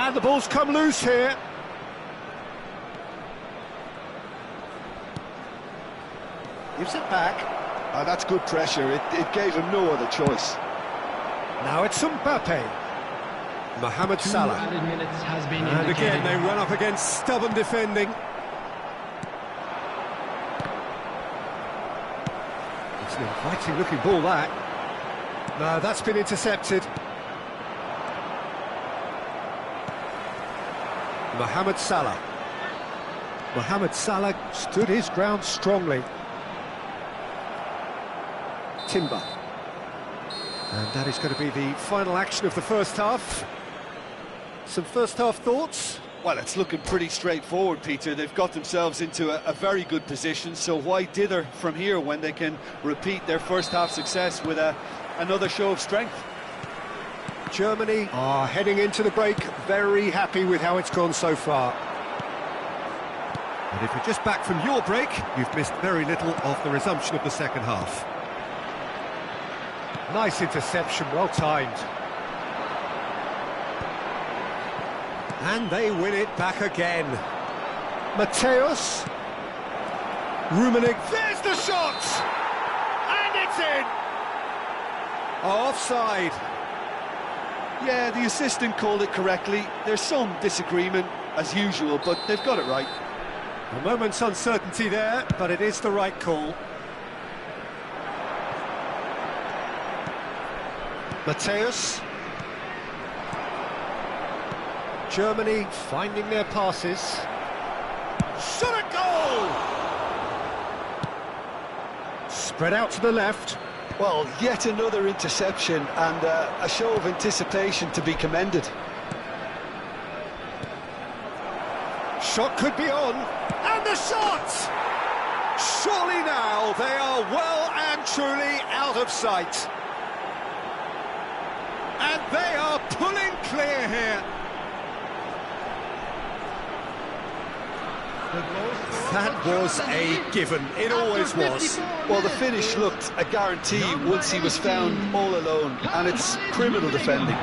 And the ball's come loose here. Gives it back. That's good pressure. It gave him no other choice. Now it's Mbappe. Mohamed Salah. And again they run up against stubborn defending. It's an inviting looking ball, that. No, that's been intercepted. Mohamed Salah. Mohamed Salah stood his ground strongly. Timber. And that is going to be the final action of the first half. Some first half thoughts? Well, it's looking pretty straightforward, Peter. They've got themselves into a very good position, so why dither from here when they can repeat their first half success with another show of strength? Germany are heading into the break very happy with how it's gone so far. And if you're just back from your break, you've missed very little of the resumption of the second half. Nice interception, well timed. And they win it back again. Mateus. Rummenigge. There's the shot! And it's in! Offside. Yeah, the assistant called it correctly. There's some disagreement, as usual, but they've got it right. A moment's uncertainty there, but it is the right call. Mateus. Germany finding their passes. Shot at goal! Spread out to the left. Well, yet another interception and a show of anticipation to be commended. Shot could be on. And the shot! Surely now they are well and truly out of sight. And they are pulling clear here. That was a given. It always was. Well, the finish looked a guarantee once he was found all alone, and it's criminal defending.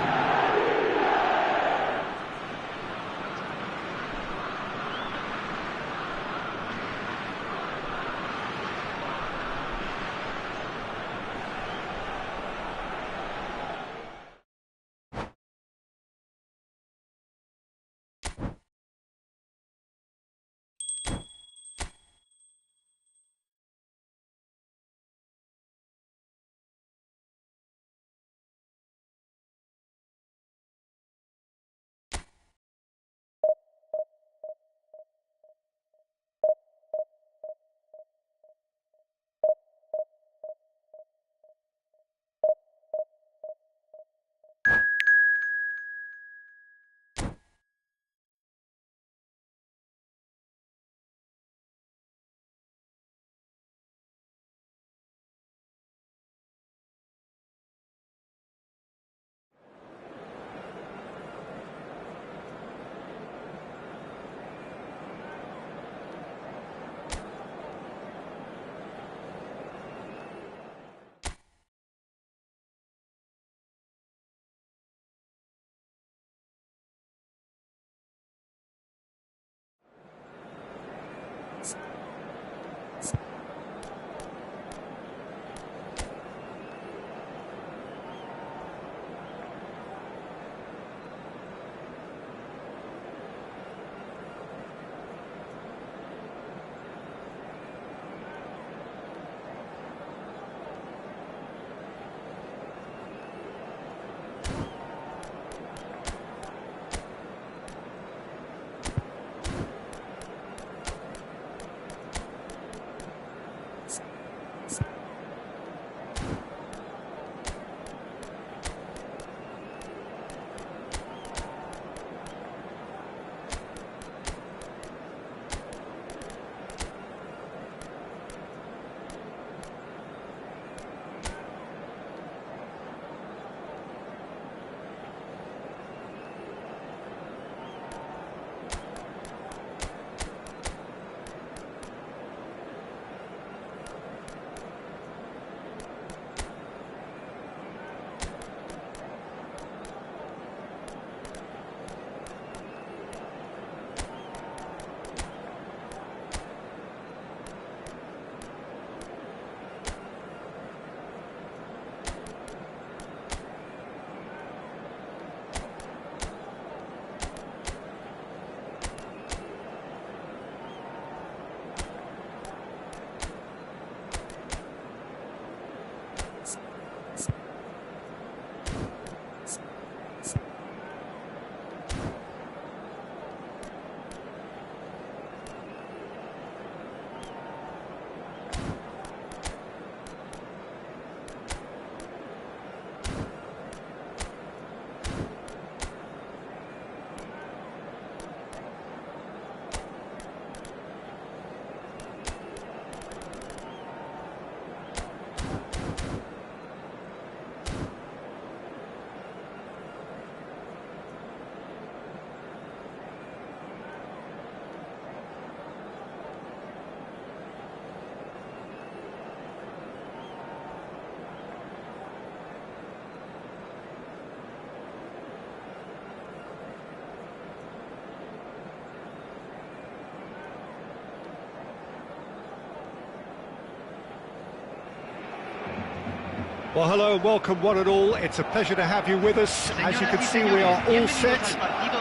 Well, hello and welcome one and all. It's a pleasure to have you with us. As you can see, we are all set.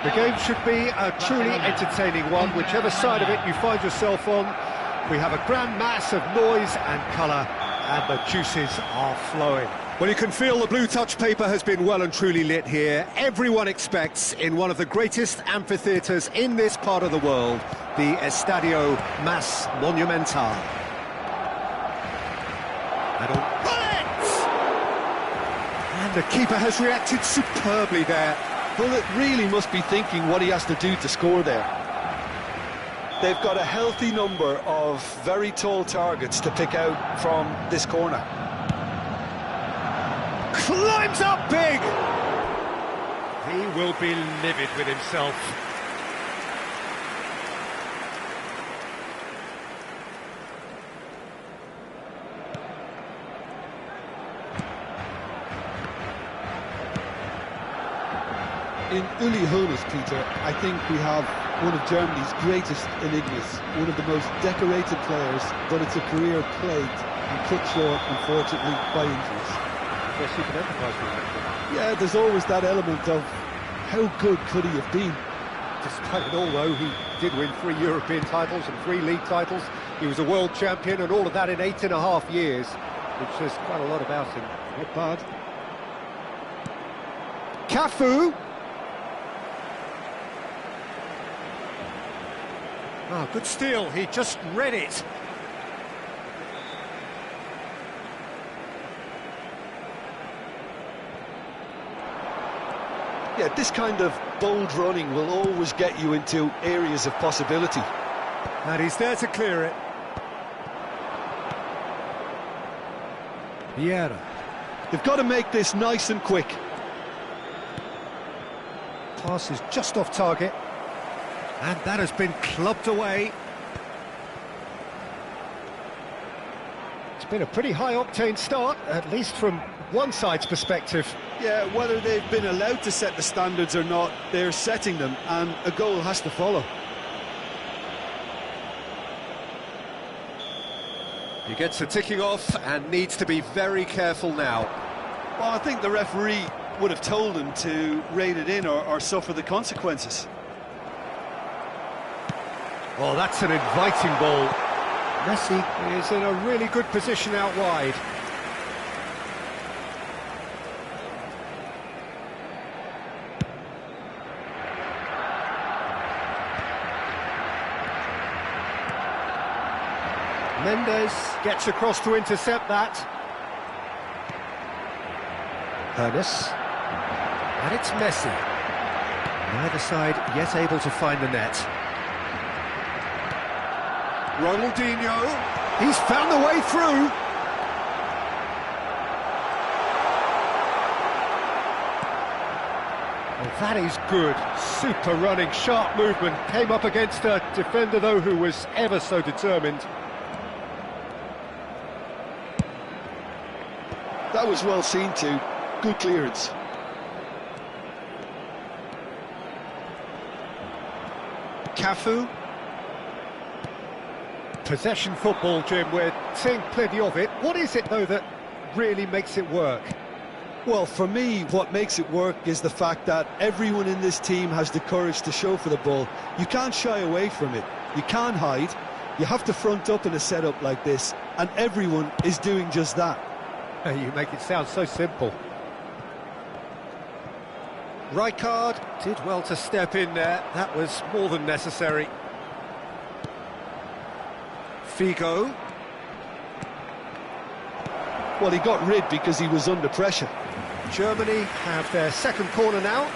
The game should be a truly entertaining one, whichever side of it you find yourself on. We have a grand mass of noise and colour, and the juices are flowing. Well, you can feel the blue touch paper has been well and truly lit here. Everyone expects, in one of the greatest amphitheatres in this part of the world, the Estadio Mas Monumental. And the keeper has reacted superbly there. Well, it really must be thinking what he has to do to score there. They've got a healthy number of very tall targets to pick out from this corner. Climbs up big! He will be livid with himself. In Uli Hoeneß, Peter, I think we have one of Germany's greatest enigmas, one of the most decorated players, but it's a career plagued and cut short, unfortunately, by injuries. Yes, you can empathise with that. Yeah, there's always that element of how good could he have been. Despite it all, though, he did win 3 European titles and 3 league titles. He was a world champion, and all of that in 8.5 years, which says quite a lot about him. Not bad. Cafu! Oh, good steal, he just read it. Yeah, this kind of bold running will always get you into areas of possibility. And he's there to clear it. Vieira. They've got to make this nice and quick. Pass is just off target. And that has been clubbed away. It's been a pretty high-octane start, at least from one side's perspective. Yeah, whether they've been allowed to set the standards or not, they're setting them, and a goal has to follow. He gets the ticking off and needs to be very careful now. Well, I think the referee would have told him to rein it in or suffer the consequences. Oh, that's an inviting ball. Messi is in a really good position out wide. Mendes gets across to intercept that. Hoeneß. And it's Messi. Neither side yet able to find the net. Ronaldinho, he's found the way through. Oh, that is good. Super running, sharp movement. Came up against a defender, though, who was ever so determined. That was well seen too. Good clearance. Cafu. Possession football, Jim, we're seeing plenty of it. What is it, though, that really makes it work? Well, for me, what makes it work is the fact that everyone in this team has the courage to show for the ball. You can't shy away from it. You can't hide. You have to front up in a setup like this, and everyone is doing just that. You make it sound so simple. Rijkaard did well to step in there. That was more than necessary. Figo. Well, he got rid because he was under pressure. Germany have their second corner now.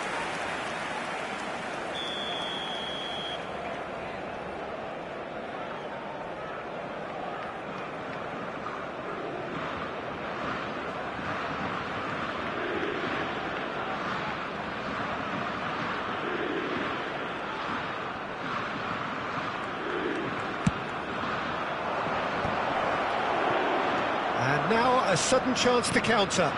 And now a sudden chance to counter.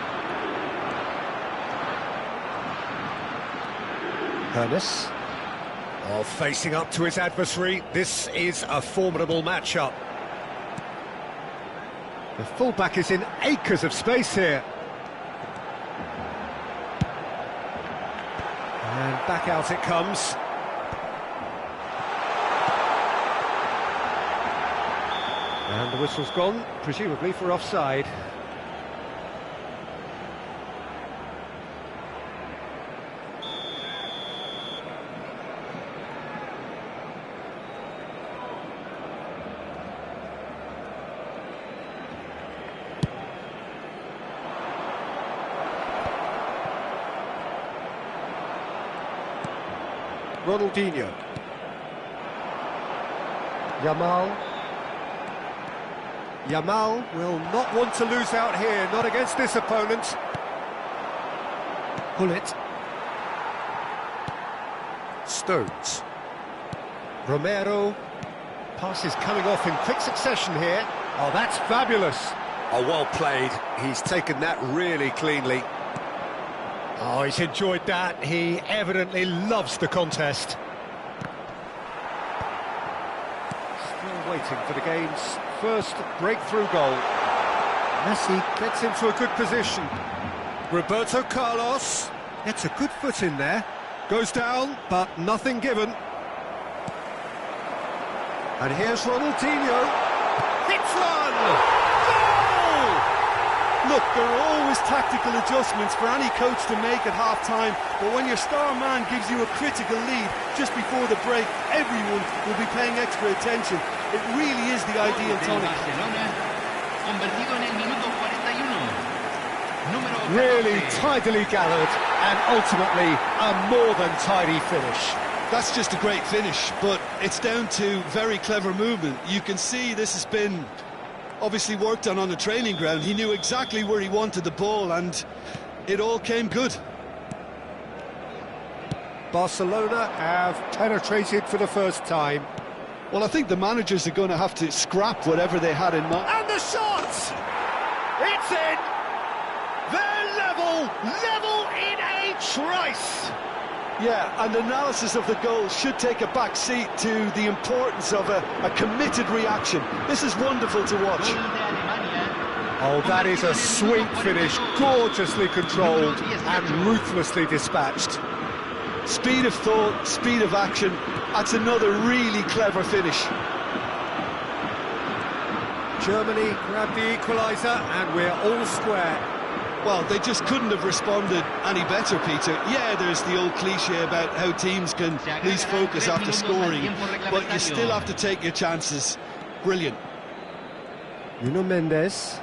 Hoeneß. Oh, facing up to his adversary. This is a formidable matchup. The fullback is in acres of space here. Back out it comes. And the whistle's gone, presumably for offside. Ronaldinho. Yamal will not want to lose out here, not against this opponent. Bullet. Stones. Romero. Passes coming off in quick succession here. Oh, that's fabulous. Oh, well played. He's taken that really cleanly. Oh, he's enjoyed that. He evidently loves the contest. Still waiting for the game's first breakthrough goal. Messi gets into a good position. Roberto Carlos gets a good foot in there. Goes down, but nothing given. And here's Ronaldinho. Hits one! Look, there are always tactical adjustments for any coach to make at half-time, but when your star man gives you a critical lead just before the break, everyone will be paying extra attention. It really is the ideal tonic. Really tidily gathered, and ultimately a more than tidy finish. That's just a great finish, but it's down to very clever movement. You can see this has been obviously worked on the training ground. He knew exactly where he wanted the ball, and it all came good. Barcelona have penetrated for the first time. Well, I think the managers are going to have to scrap whatever they had in mind. And the shot! It's in! They're level in a trice! Yeah, and analysis of the goal should take a back seat to the importance of a committed reaction. This is wonderful to watch. Oh, that is a sweet finish, gorgeously controlled and ruthlessly dispatched. Speed of thought, speed of action, that's another really clever finish. Germany grabbed the equaliser and we're all square. Well, they just couldn't have responded any better, Peter. Yeah, there's the old cliche about how teams can lose focus after scoring, but you still have to take your chances. Brilliant. Nuno Mendes.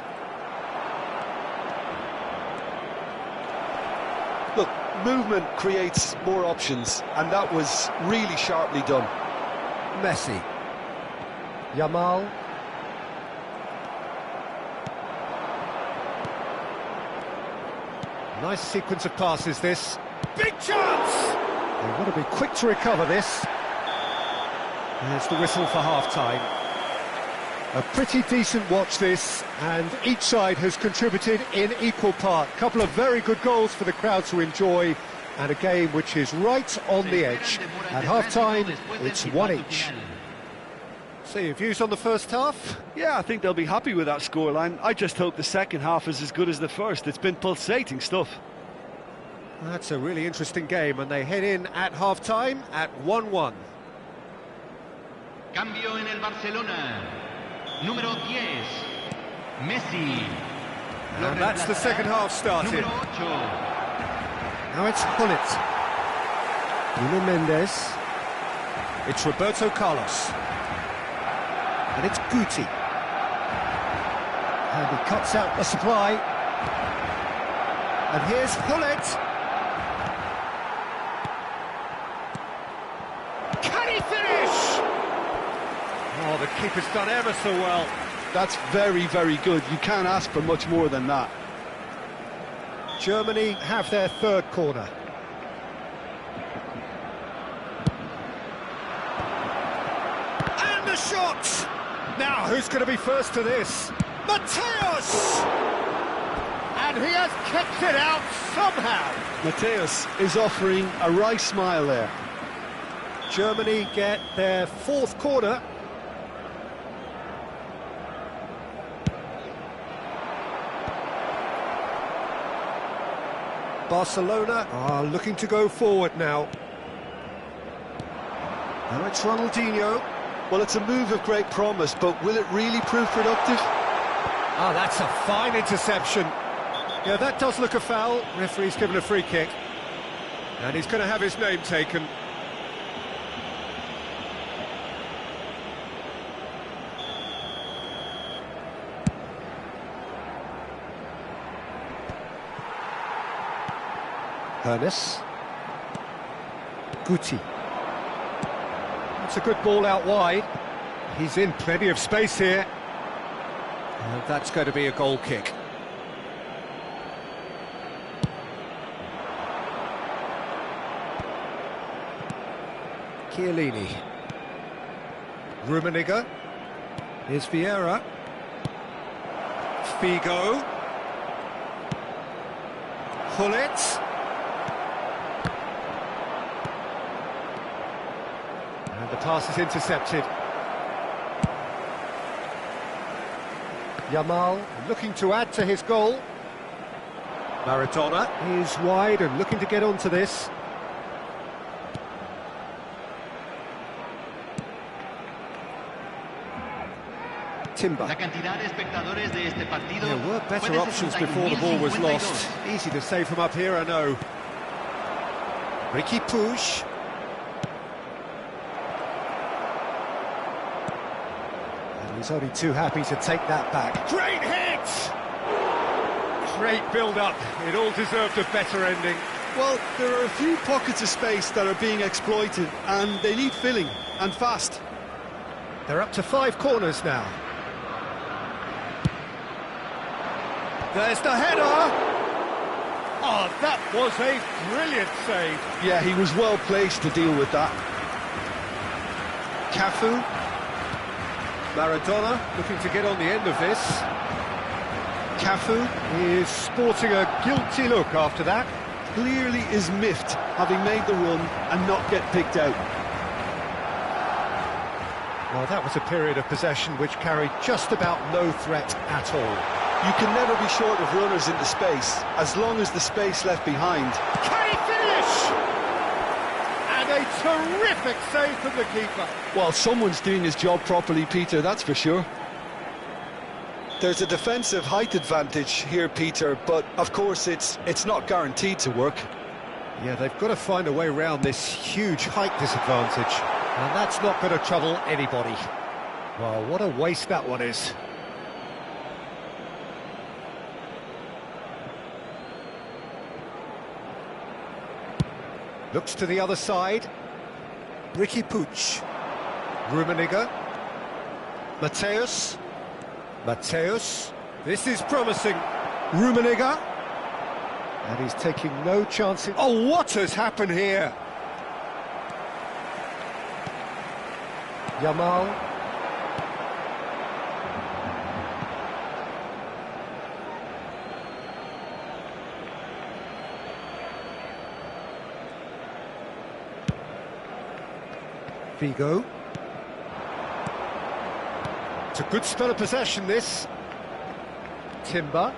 Look, movement creates more options, and that was really sharply done. Messi. Yamal. Nice sequence of passes, this. Big chance! They've got to be quick to recover this. There's the whistle for half-time. A pretty decent watch, this, and each side has contributed in equal part. A couple of very good goals for the crowd to enjoy, and a game which is right on the edge. At half-time, it's one each. So, your views on the first half? Yeah, I think they'll be happy with that scoreline. I just hope the second half is as good as the first. It's been pulsating stuff. That's a really interesting game, and they head in at half-time at 1-1. Cambio en el Barcelona. Número 10, Messi. And that's the second half started. Now it's Hullet. Nuno Mendes. It's Roberto Carlos. And it's Guti. And he cuts out the supply. And here's Hullet. Can he finish? Oh, the keeper's done ever so well. That's very, very good. You can't ask for much more than that. Germany have their third corner. And the shot! Now, who's going to be first to this? Mateus! And he has kept it out somehow. Mateus is offering a wry smile there. Germany get their fourth corner. Barcelona are looking to go forward now. Now it's Ronaldinho. Well, it's a move of great promise, but will it really prove productive? Ah, that's a fine interception. Yeah, that does look a foul. Referee's given a free kick. And he's going to have his name taken. Hernes. Guti. That's a good ball out wide. He's in plenty of space here. And that's going to be a goal kick. Chiellini. Rummenigge. Here's Vieira. Figo. Hullet. And the pass is intercepted. Yamal looking to add to his goal. Maradona is wide and looking to get onto this. Timber. There were better options before the ball was lost. Easy to save from up here, I know. Riqui Puig. And he's only too happy to take that back. Great hit! Great build-up. It all deserved a better ending. Well, there are a few pockets of space that are being exploited, and they need filling, and fast. They're up to 5 corners now. There's the header! Oh, that was a brilliant save. Yeah, he was well placed to deal with that. Cafu. Maradona looking to get on the end of this. Cafu is sporting a guilty look after that. Clearly is miffed, having made the run and not get picked out. Well, that was a period of possession which carried just about no threat at all. You can never be short of runners into space, as long as the space left behind. Can he finish? And a terrific save from the keeper. Well, someone's doing his job properly, Peter, that's for sure. There's a defensive height advantage here, Peter, but of course it's not guaranteed to work. Yeah, they've got to find a way around this huge height disadvantage, and that's not going to trouble anybody. Well, what a waste that one is. Looks to the other side. Riqui Puig. Rummenigge. Mateus. Mateus. This is promising. Rummenigge. And he's taking no chances. Oh, what has happened here? Yamal. Figo. It's a good spell of possession, this. Timber.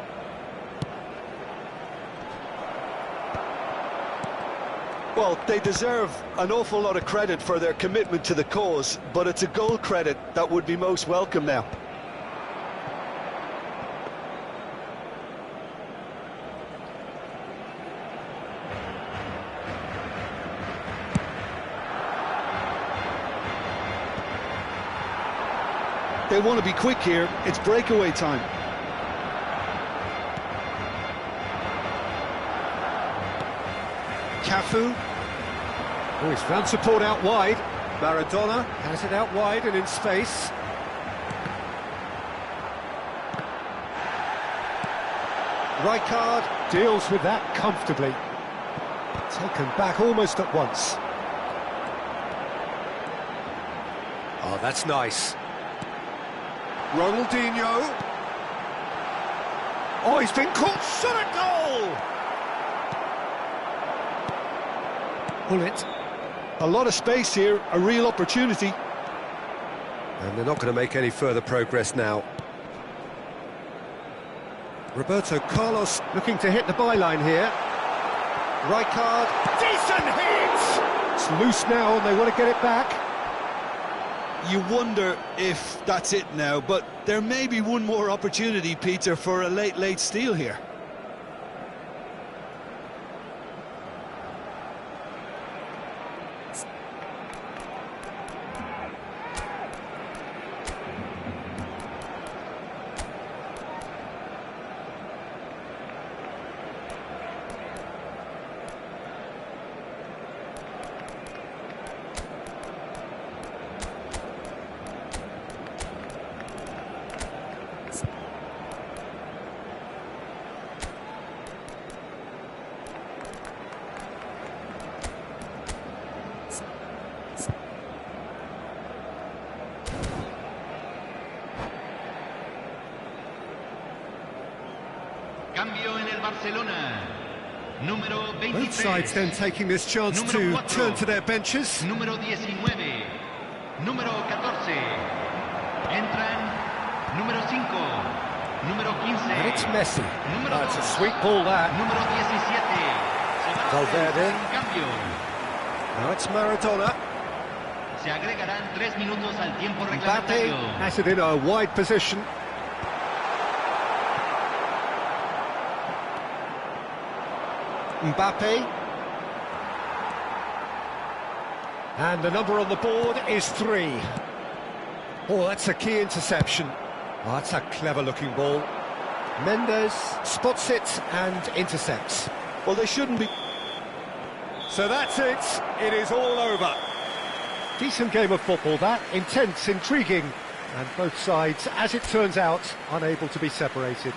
Well, they deserve an awful lot of credit for their commitment to the cause, but it's a goal credit that would be most welcome now. They want to be quick here. It's breakaway time. Cafu. Oh, he's found support out wide. Maradona has it out wide and in space. Rijkaard deals with that comfortably. Taken back almost at once. Oh, that's nice. Ronaldinho. Oh, he's been caught. Shot at goal! Bullet. A lot of space here, a real opportunity. And they're not going to make any further progress now. Roberto Carlos looking to hit the byline here. Rijkaard. Decent hit! It's loose now and they want to get it back. you wonder if that's it now, but there may be one more opportunity, Peter, for a late steal here. Cambio en el Barcelona. Número 23. Both sides then taking this chance to turn to their benches. Número 19. Número 14. Entran. Número 5. Número 15. And it's Messi. Número That's a 2. sweet ball, that. Número 17. Valverde. Cambio. Now it's Maradona. Se agregarán 3 minutos al tiempo Mbappe reglamentario. has it in a wide position. Mbappe. And the number on the board is 3. Oh, that's a key interception. Oh, that's a clever-looking ball. Mendes spots it and intercepts. Well, they shouldn't be... So that's it. It is all over. Decent game of football, that. Intense, intriguing. And both sides, as it turns out, unable to be separated.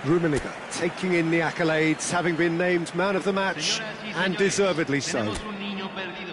Rummenigge taking in the accolades, having been named man of the match, and deservedly so. Tenemos un niño perdido.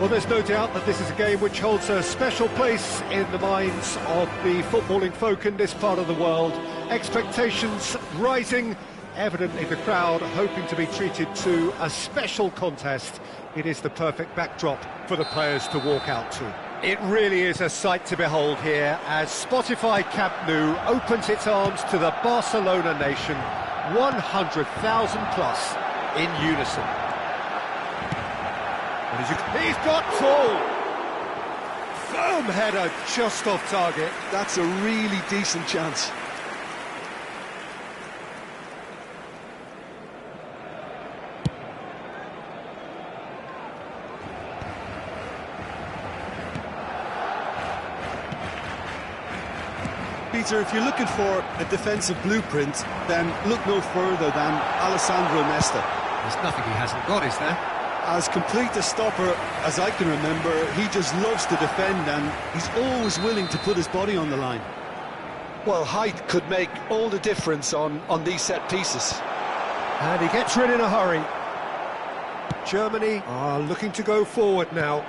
Well, there's no doubt that this is a game which holds a special place in the minds of the footballing folk in this part of the world. Expectations rising, evidently the crowd hoping to be treated to a special contest. It is the perfect backdrop for the players to walk out to. It really is a sight to behold here as Spotify Camp Nou opens its arms to the Barcelona nation, 100,000 plus in unison. He's got full! Firm header just off target. That's a really decent chance. Peter, if you're looking for a defensive blueprint, then look no further than Alessandro Nesta. There's nothing he hasn't got, is there? As complete a stopper as I can remember, he just loves to defend and he's always willing to put his body on the line. Well, height could make all the difference on these set pieces. And he gets rid in a hurry. Germany are looking to go forward now.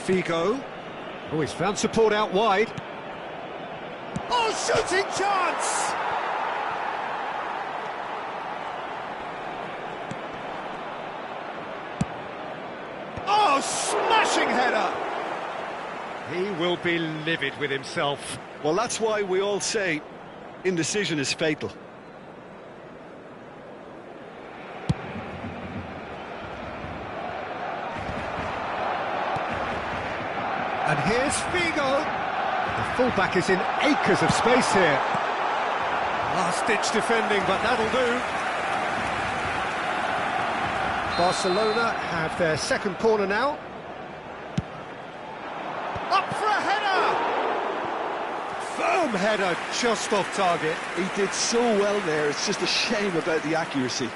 Figo. Oh, he's found support out wide. Oh, shooting chance! Oh, smashing header! He will be livid with himself. Well, that's why we all say indecision is fatal. And here's Figo. The fullback is in acres of space here. Last-ditch defending, but that'll do. Barcelona have their second corner now. Up for a header! Firm header just off target. He did so well there, it's just a shame about the accuracy.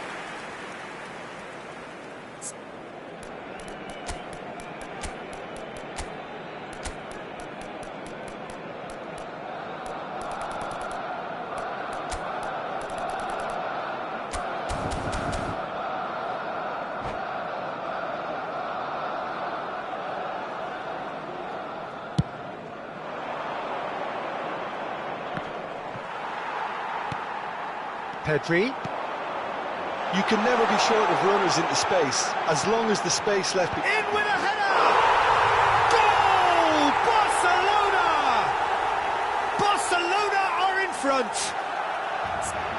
Pedri. You can never be short of runners into space, as long as the space left... In with a header! Goal! Barcelona! Barcelona are in front!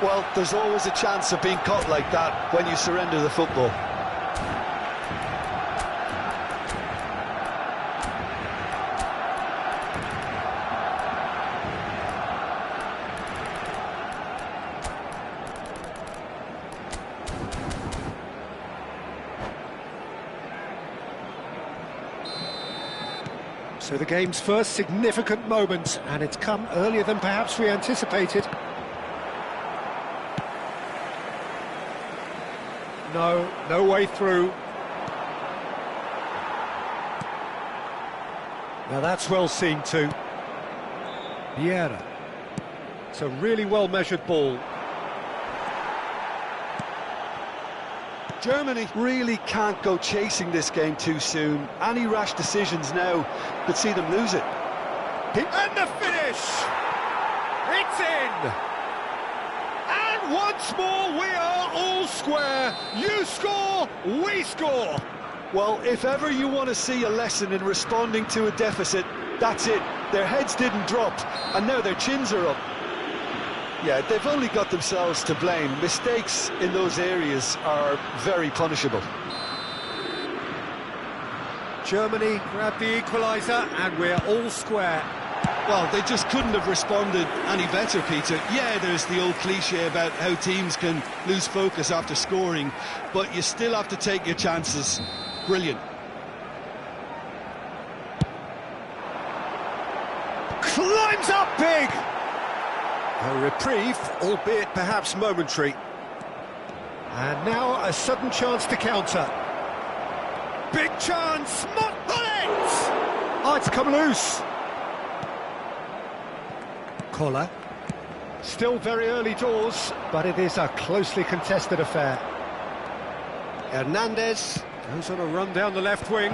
Well, there's always a chance of being caught like that when you surrender the football. So the game's first significant moment, and it's come earlier than perhaps we anticipated. No way through. Now that's well seen too. Vieira. It's a really well-measured ball. Germany really can't go chasing this game too soon. Any rash decisions now could see them lose it. And the finish! It's in! And once more we are all square. You score, we score! Well, if ever you want to see a lesson in responding to a deficit, that's it. Their heads didn't drop, and now their chins are up. Yeah, they've only got themselves to blame. Mistakes in those areas are very punishable. Germany grab the equaliser, and we're all square. Well, they just couldn't have responded any better, Peter. Yeah, there's the old cliche about how teams can lose focus after scoring, but you still have to take your chances. Brilliant. Climbs up big! A reprieve, albeit perhaps momentary. And now a sudden chance to counter. Big chance! Not on it! Oh, it's come loose. Collar. Still very early doors, but it is a closely contested affair. Hernandez goes on a run down the left wing.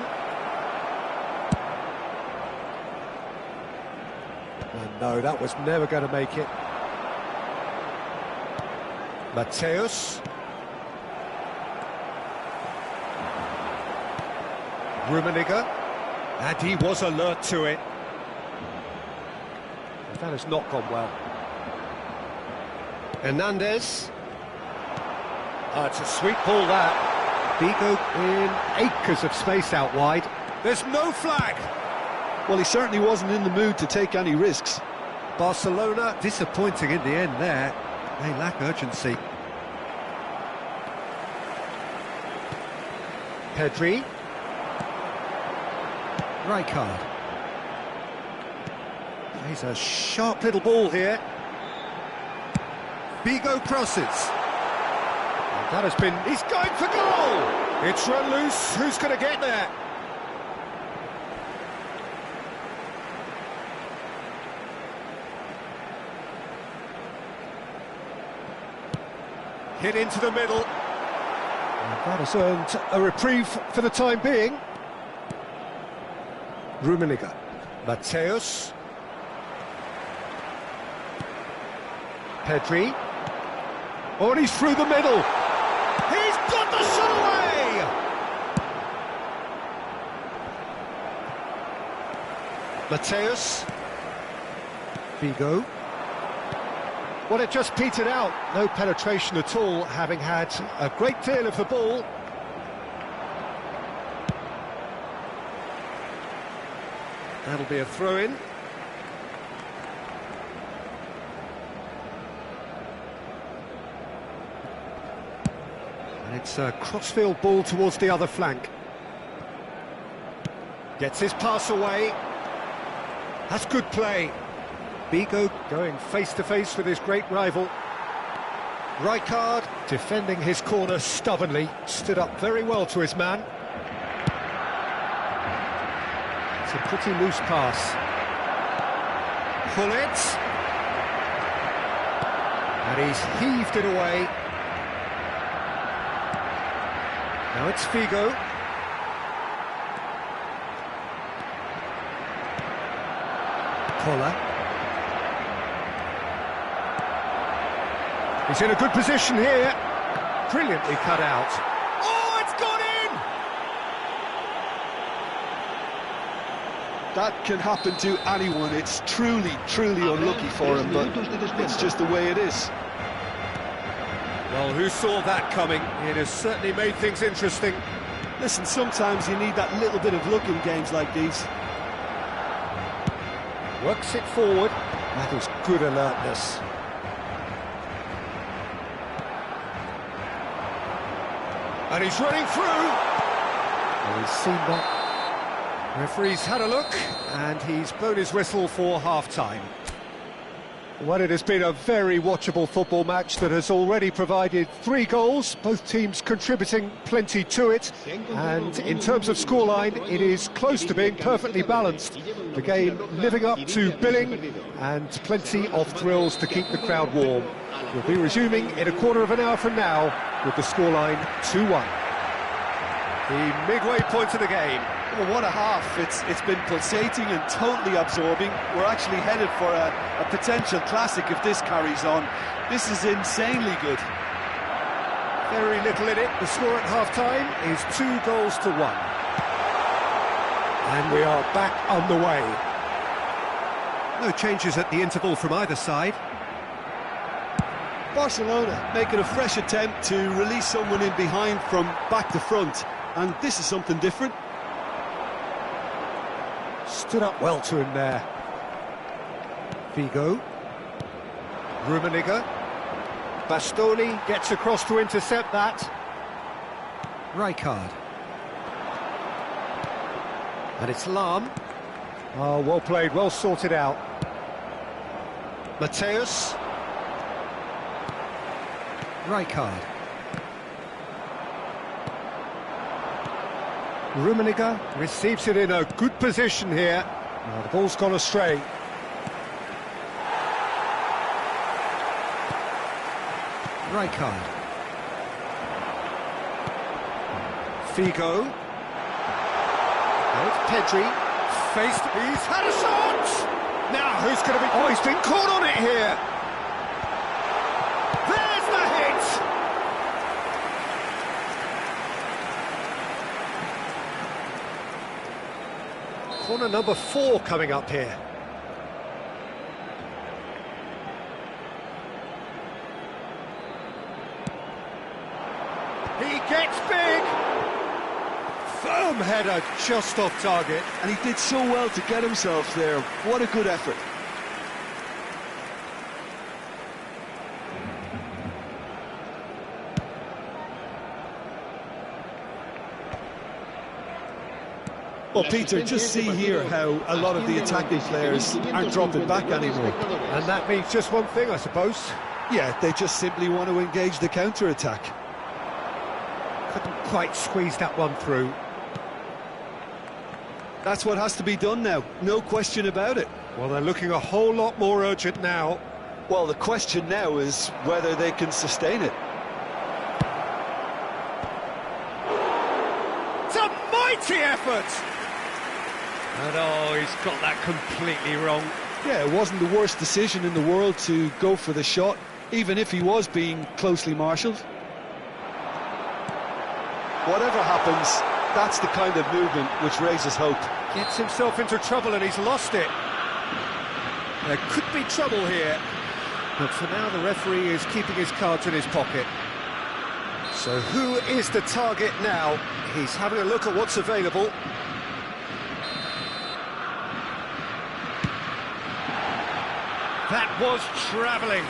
And no, that was never going to make it. Mateus. Rummenigge. And he was alert to it. But that has not gone well. Hernandez. Oh, it's a sweet ball, that. Vigo in acres of space out wide. There's no flag! Well, he certainly wasn't in the mood to take any risks. Barcelona disappointing in the end there. They lack urgency. Pedri. Rijkaard. He's a sharp little ball here. Vigo crosses. That has been... He's going for goal! It's run loose. Who's going to get there? Hit into the middle. And that has earned a reprieve for the time being. Rummenigge. Mateus. Pedri. Oh, and he's through the middle. He's got the shot away! Mateus. Vigo. Well, it just petered out. No penetration at all, having had a great deal of the ball. That'll be a throw-in. And it's a crossfield ball towards the other flank. Gets his pass away. That's good play. Vigo going face-to-face with his great rival. Rijkaard defending his corner stubbornly. Stood up very well to his man. It's a pretty loose pass. Pull it. And he's heaved it away. Now it's Figo. Koller. He's in a good position here. Brilliantly cut out. Oh, it's gone in! That can happen to anyone. It's truly, truly unlucky for him, but it's just the way it is. Well, who saw that coming? It has certainly made things interesting. Listen, sometimes you need that little bit of luck in games like these. Works it forward. That is good alertness. And he's running through. Well, he's seen that. Referee's had a look, and he's blown his whistle for half-time. Well, it has been a very watchable football match that has already provided 3 goals, both teams contributing plenty to it. And in terms of scoreline, it is close to being perfectly balanced. The game living up to billing, and plenty of thrills to keep the crowd warm. We'll be resuming in a quarter of an hour from now with the scoreline 2-1. The midway point of the game. Well, what a half. It's been pulsating and totally absorbing. We're actually headed for a potential classic if this carries on. This is insanely good. Very little in it. The score at half-time is 2-1. And we are back on the way. No changes at the interval from either side. Barcelona making a fresh attempt to release someone in behind from back to front. And this is something different. Stood up well to him there. Figo. Rummenigge. Bastoni gets across to intercept that. Rijkaard. And it's Lahm. Oh, well played, well sorted out. Mateus. Rijkaard. Rummenigge receives it in a good position here. Oh, the ball's gone astray. Rijkaard. Figo. Now it's Pedri. Faced. He's had a shot! Now, who's going to be... Oh, he's been caught on it here! There's the hit! Corner number 4 coming up here. He gets big! Firm header just off target. And he did so well to get himself there. What a good effort. Well, Peter, just see here how a lot of the attacking players aren't dropping back anymore. And that means just one thing, I suppose. Yeah, they just simply want to engage the counter-attack. Couldn't quite squeeze that one through. That's what has to be done now, no question about it. Well, they're looking a whole lot more urgent now. Well, the question now is whether they can sustain it. It's a mighty effort! And oh, he's got that completely wrong. Yeah, it wasn't the worst decision in the world to go for the shot, even if he was being closely marshalled. Whatever happens, that's the kind of movement which raises hope. Gets himself into trouble and he's lost it. There could be trouble here. But for now, the referee is keeping his cards in his pocket. So who is the target now? He's having a look at what's available. That was travelling.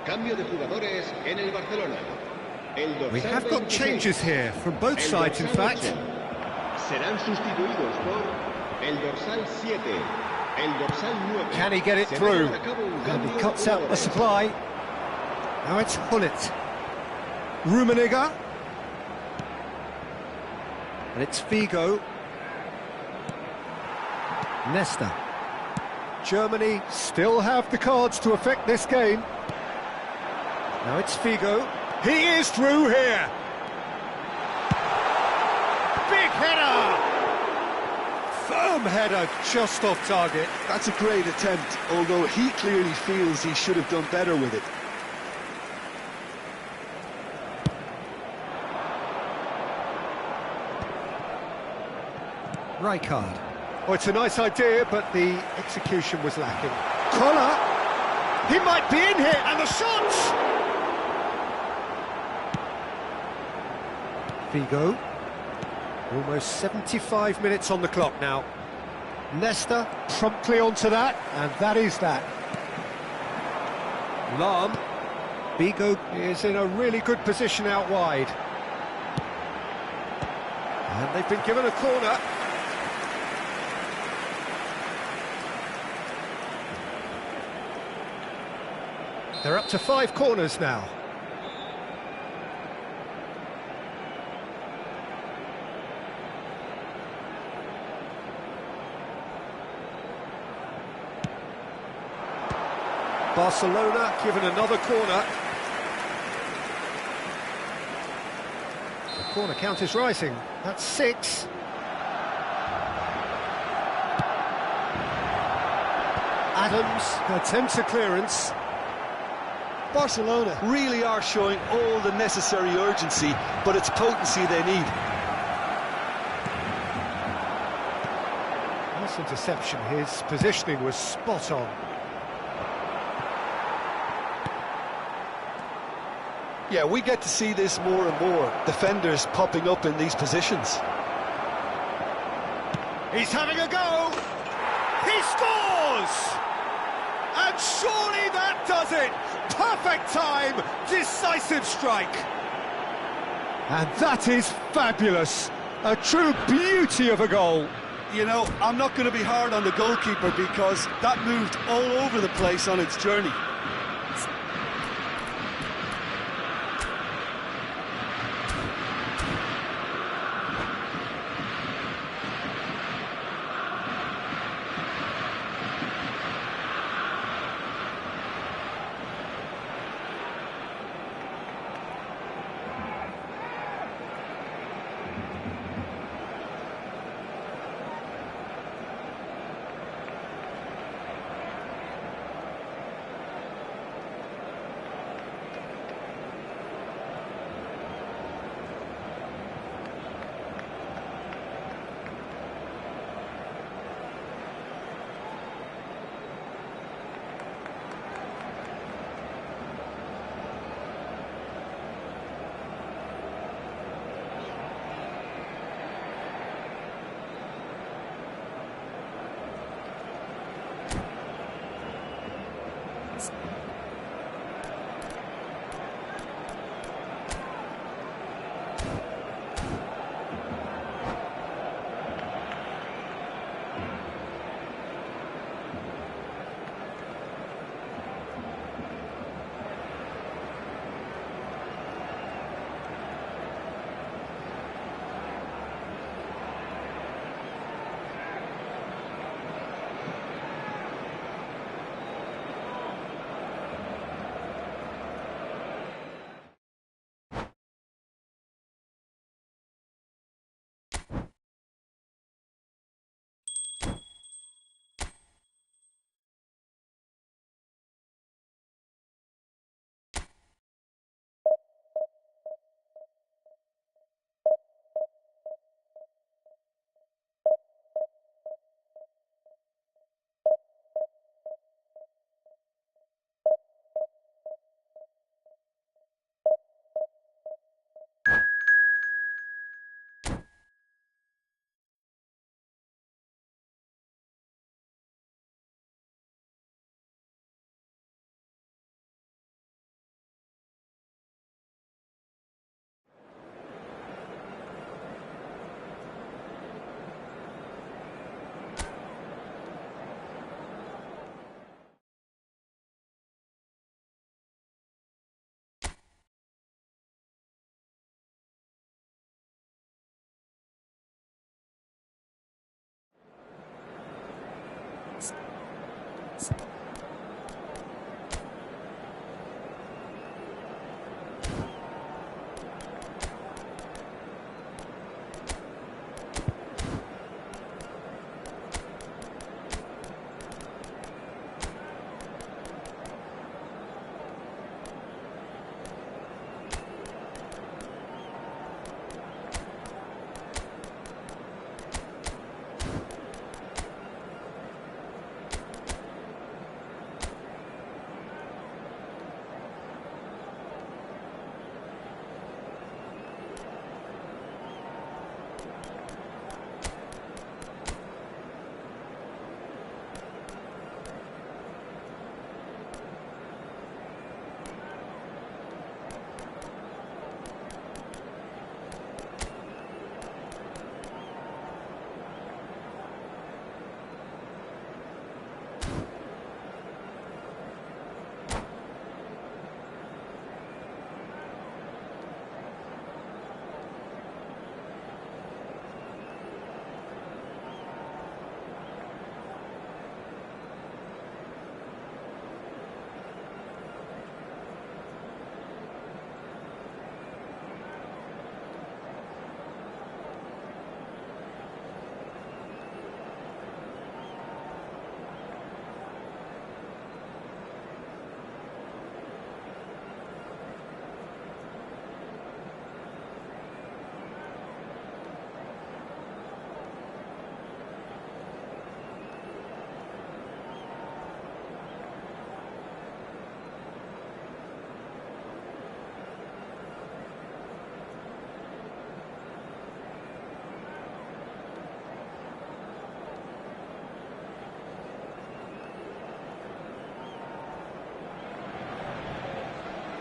Cambio de jugadores en el Barcelona. We have got changes here from both sides, in fact. Serán sustituidos por el dorsal 7, el dorsal 9. Can he get it through? And he cuts out the supply. Now it's Hullet. Rummenigge. And it's Figo. Nesta. Germany still have the cards to affect this game. Now it's Figo. He is through here. Big header! Firm header just off target. That's a great attempt, although he clearly feels he should have done better with it. Rijkaard. Oh, it's a nice idea, but the execution was lacking. Collar! He might be in here, and the shot! Figo. Almost 75 minutes on the clock now. Nesta promptly onto that, and that is that. Lahm. Figo is in a really good position out wide. And they've been given a corner. They're up to 5 corners now. Barcelona given another corner. The corner count is rising. That's 6. Adams attempts a clearance. Barcelona really are showing all the necessary urgency, but it's potency they need. Nice interception. His positioning was spot on. Yeah, we get to see this more and more, defenders popping up in these positions. He's having a go. He scores! And surely that does it. Perfect time, decisive strike. And that is fabulous. A true beauty of a goal. You know, I'm not going to be hard on the goalkeeper because that moved all over the place on its journey.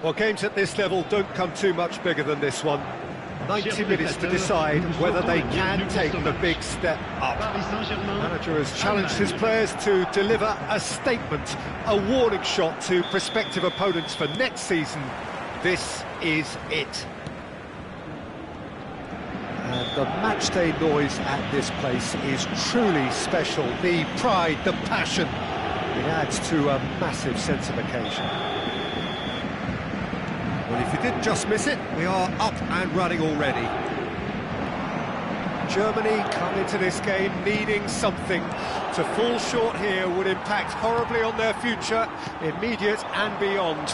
Well, games at this level don't come too much bigger than this one. 90 minutes to decide whether they can take the big step up. The manager has challenged his players to deliver a statement, a warning shot to prospective opponents for next season. This is it. And the matchday noise at this place is truly special. The pride, the passion, it adds to a massive sense of occasion. Well, if you did just miss it, we are up and running already. Germany come into this game needing something. To fall short here would impact horribly on their future, immediate and beyond.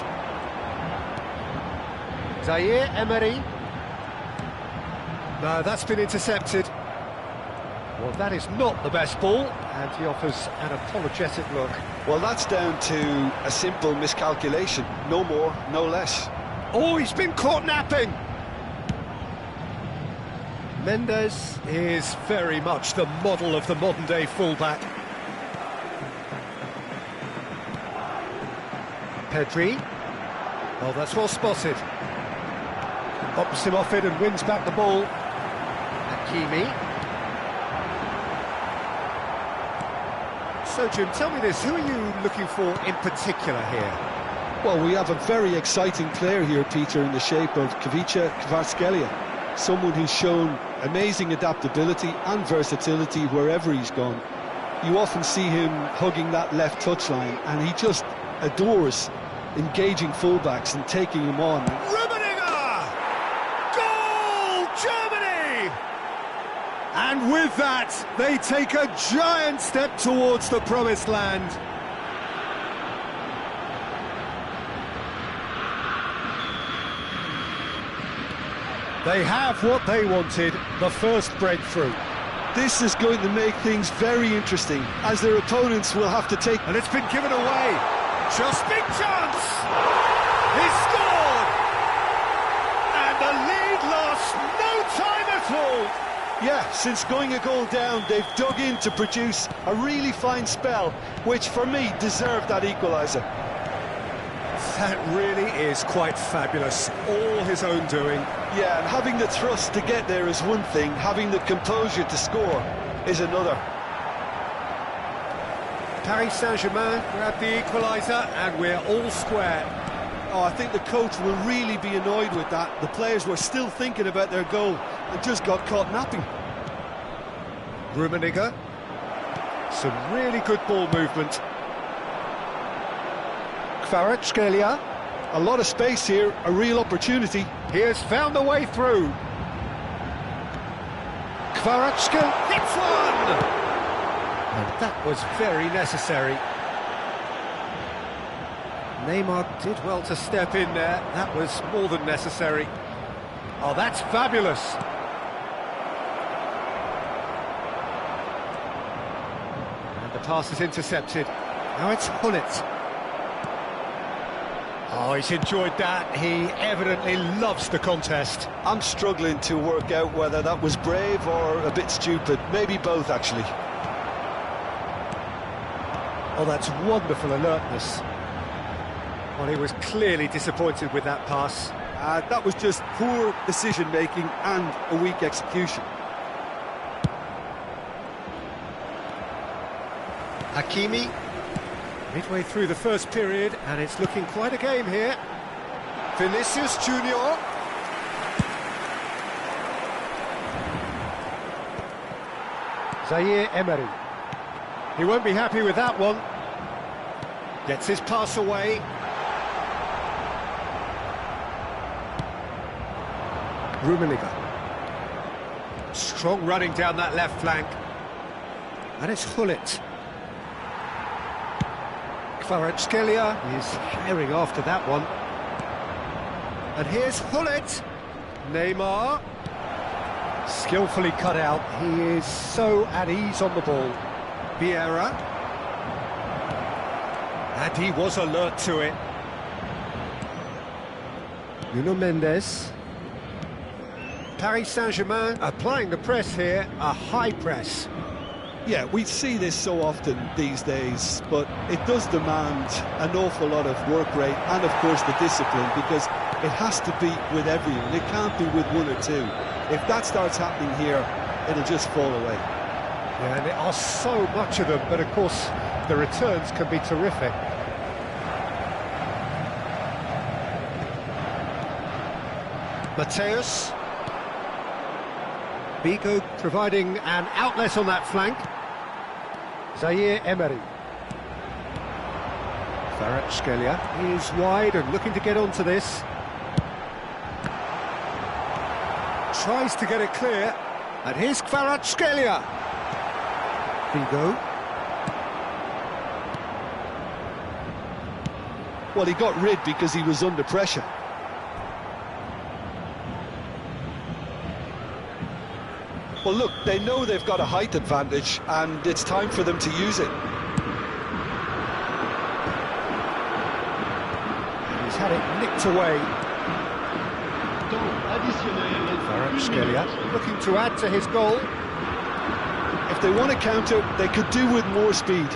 Zaire Emery. No, that's been intercepted. Well, that is not the best ball, and he offers an apologetic look. Well, that's down to a simple miscalculation. No more, no less. Oh, he's been caught napping! Mendes is very much the model of the modern-day fullback. Pedri. Oh, that's well spotted. Hops him off it and wins back the ball. Hakimi. So, Jim, tell me this, who are you looking for in particular here? Well, we have a very exciting player here, Peter, in the shape of Kvicha Kvaratskhelia. Someone who's shown amazing adaptability and versatility wherever he's gone. You often see him hugging that left touchline, and he just adores engaging fullbacks and taking them on. Goal, Germany! And with that, they take a giant step towards the promised land. They have what they wanted, the first breakthrough. This is going to make things very interesting, as their opponents will have to take... And it's been given away. Just big chance! He scored! And the lead lost no time at all! Yeah, since going a goal down, they've dug in to produce a really fine spell, which for me deserved that equaliser. That really is quite fabulous, all his own doing. Yeah, and having the thrust to get there is one thing, having the composure to score is another. Paris Saint-Germain grab the equaliser and we're all square. Oh, I think the coach will really be annoyed with that. The players were still thinking about their goal and just got caught napping. Rummenigge. Some really good ball movement. Kvaratskhelia. A lot of space here, a real opportunity. He has found a way through. Kvaratskhelia hits one! And that was very necessary. Neymar did well to step in there. That was more than necessary. Oh, that's fabulous. And the pass is intercepted. Now it's Hullet. Oh, he's enjoyed that. He evidently loves the contest. I'm struggling to work out whether that was brave or a bit stupid. Maybe both, actually. Oh, that's wonderful alertness. Well, he was clearly disappointed with that pass. That was just poor decision-making and a weak execution. Hakimi. Midway through the first period, and it's looking quite a game here. Vinicius Junior. Zaire Emery. He won't be happy with that one. Gets his pass away. Rummenigge. Strong running down that left flank. And it's Hullet. Kvaratskhelia is herring after that one. And here's Hullet. Neymar. Skillfully cut out. He is so at ease on the ball. Vieira. And he was alert to it. Nuno Mendes. Paris Saint-Germain applying the press here, a high press. Yeah, we see this so often these days, but it does demand an awful lot of work rate and, of course, the discipline, because it has to be with everyone. It can't be with one or two. If that starts happening here, it'll just fall away. Yeah, and there are so much of them, but of course the returns can be terrific. Mateus. Vigo providing an outlet on that flank. Zaire Emery. Kvaratskhelia is wide and looking to get onto this. Tries to get it clear. And here's Kvaratskhelia. Vigo. Well, he got rid because he was under pressure. Well, look, they know they've got a height advantage, and it's time for them to use it. He's had it nicked away. Kvaratskhelia looking to add to his goal. If they want to counter, they could do with more speed.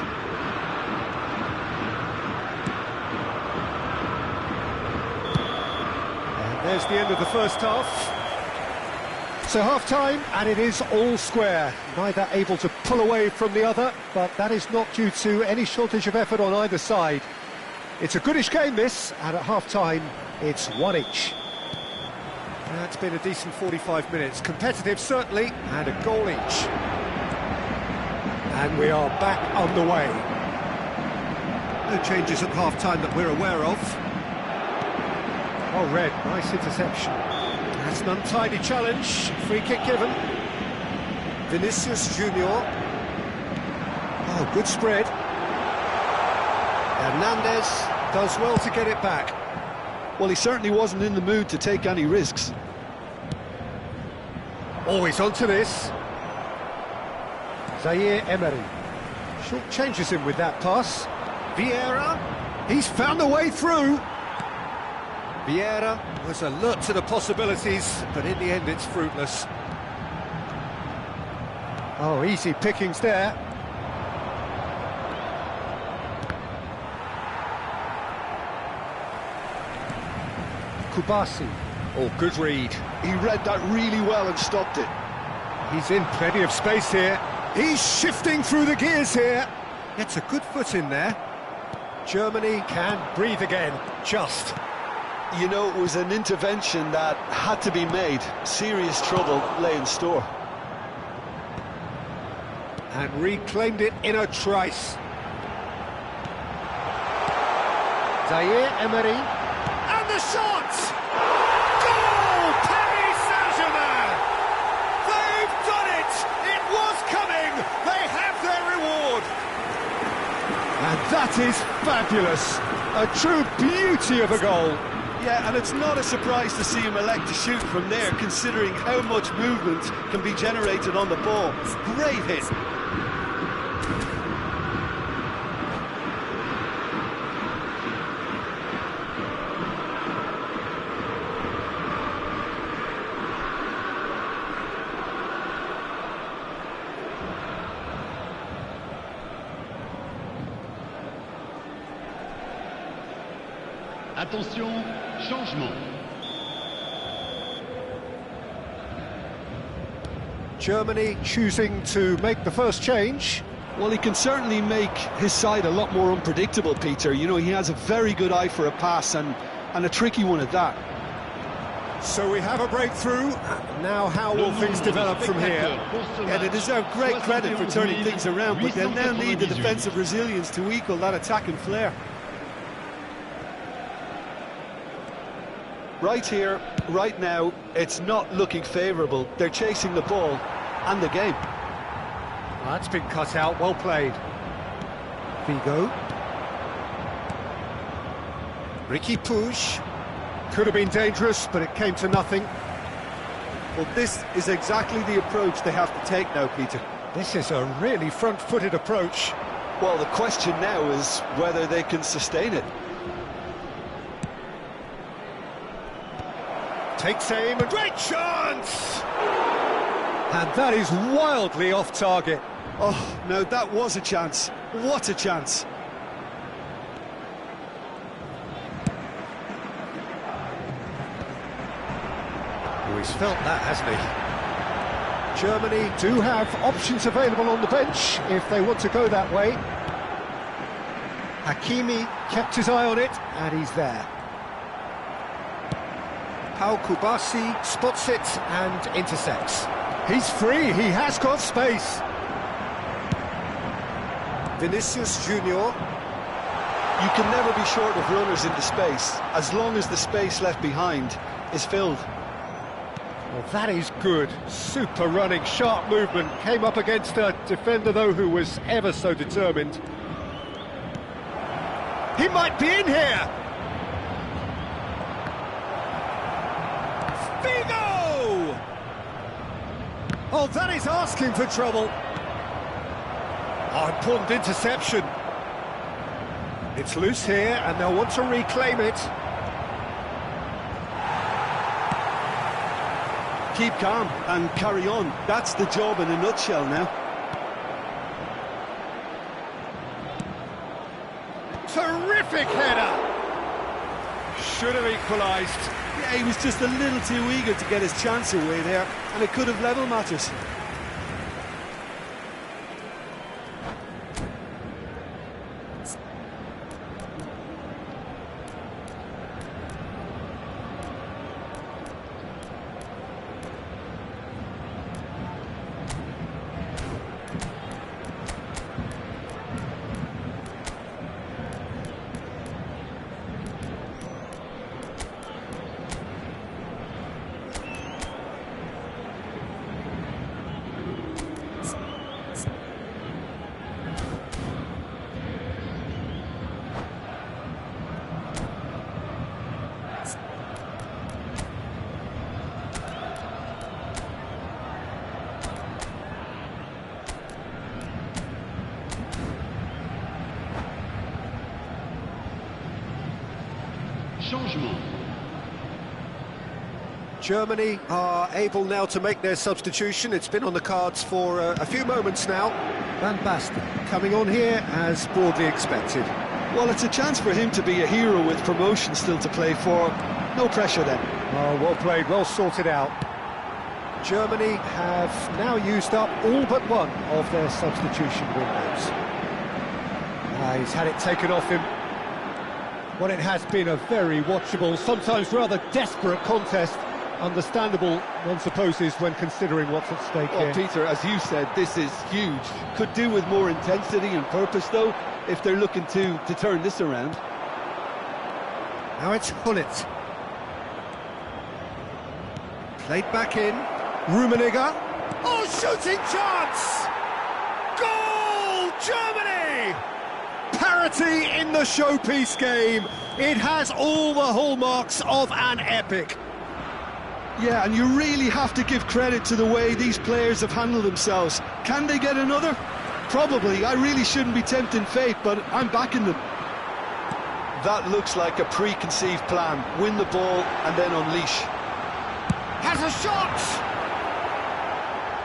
And there's the end of the first half. So half-time, and it is all square. Neither able to pull away from the other, but that is not due to any shortage of effort on either side. It's a goodish game, this, and at half-time, it's one each. It's been a decent 45 minutes. Competitive, certainly, and a goal each. And we are back underway. No changes at half-time that we're aware of. Oh, Red, nice interception. That's an untidy challenge. Free kick given. Vinicius Junior. Oh, good spread. Hernandez does well to get it back. Well, he certainly wasn't in the mood to take any risks. Always onto this. Zaire Emery. Short changes him with that pass. Vieira. He's found a way through. Vieira was alert to the possibilities, but in the end it's fruitless. Oh, easy pickings there. Kubasi. Oh, good read. He read that really well and stopped it. He's in plenty of space here. He's shifting through the gears here. Gets a good foot in there. Germany can breathe again, just. You know, it was an intervention that had to be made. Serious trouble lay in store. And reclaimed it in a trice. Zaire Emery. And the shot! Goal! Paris Saint-Germain! They've done it! It was coming! They have their reward! And that is fabulous! A true beauty of a goal. Yeah, and it's not a surprise to see him elect to shoot from there, considering how much movement can be generated on the ball. Great hit. Attention, changement. Germany choosing to make the first change. Well, he can certainly make his side a lot more unpredictable, Peter. You know, he has a very good eye for a pass and a tricky one at that. So we have a breakthrough. Now how will things develop from here? Yeah, they deserve great credit for turning things around, but they'll now need the defensive resilience to equal that attacking flair. Right here, right now, it's not looking favourable. They're chasing the ball and the game. Well, that's been cut out, well played. Vigo. Ricky Puig. Could have been dangerous, but it came to nothing. Well, this is exactly the approach they have to take now, Peter. This is a really front-footed approach. Well, the question now is whether they can sustain it. Takes aim, and great chance! And that is wildly off target. Oh, no, that was a chance. What a chance. Oh, he's felt that, hasn't he? Germany do have options available on the bench if they want to go that way. Hakimi kept his eye on it, and he's there. Paul Kubasi spots it and intercepts. He's free, he has got space. Vinicius Junior. You can never be short of runners into space, as long as the space left behind is filled. Well, that is good. Super running, sharp movement. Came up against a defender, though, who was ever so determined. He might be in here! Figo! Oh, that is asking for trouble. Oh, important interception. It's loose here, and they'll want to reclaim it. Keep calm and carry on. That's the job in a nutshell now. Terrific header! Should have equalised. Yeah, he was just a little too eager to get his chance away there, and it could have level matters. Changement. Germany are able now to make their substitution. It's been on the cards for a few moments now. Van Basten coming on here as broadly expected. Well, it's a chance for him to be a hero with promotion still to play for. No pressure then. Oh, well played, well sorted out. Germany have now used up all but one of their substitution windows. He's had it taken off him. Well, it has been a very watchable, sometimes rather desperate contest. Understandable, one supposes, when considering what's at stake Well, here. Peter, as you said, this is huge. Could do with more intensity and purpose, though, if they're looking to turn this around. Now it's Hullet. Played back in. Rummenigge. Oh, shooting chance! Goal! Germany! Parity in the showpiece game. It has all the hallmarks of an epic. Yeah, and you really have to give credit to the way these players have handled themselves. Can they get another? Probably. I really shouldn't be tempting fate, but I'm backing them. That looks like a preconceived plan. Win the ball and then unleash. Has a shot!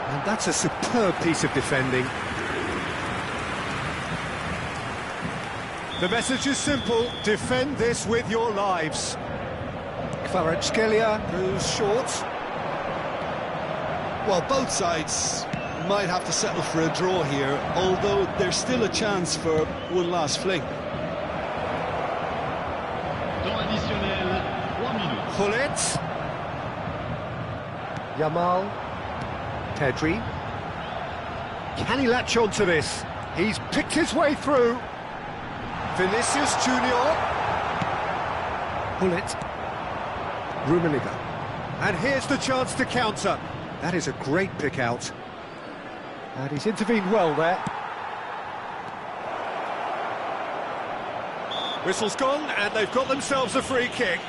And that's a superb piece of defending. The message is simple: defend this with your lives. Kvaratskhelia goes short. Well, both sides might have to settle for a draw here, although there's still a chance for one last fling. Temps additionnel, 3 minutes. Hullet. Yamal. Pedri. Can he latch on to this? He's picked his way through. Vinicius Junior. Hullet. Rummenigge. And here's the chance to counter. That is a great pick out. And he's intervened well there. Whistle's gone, and they've got themselves a free kick.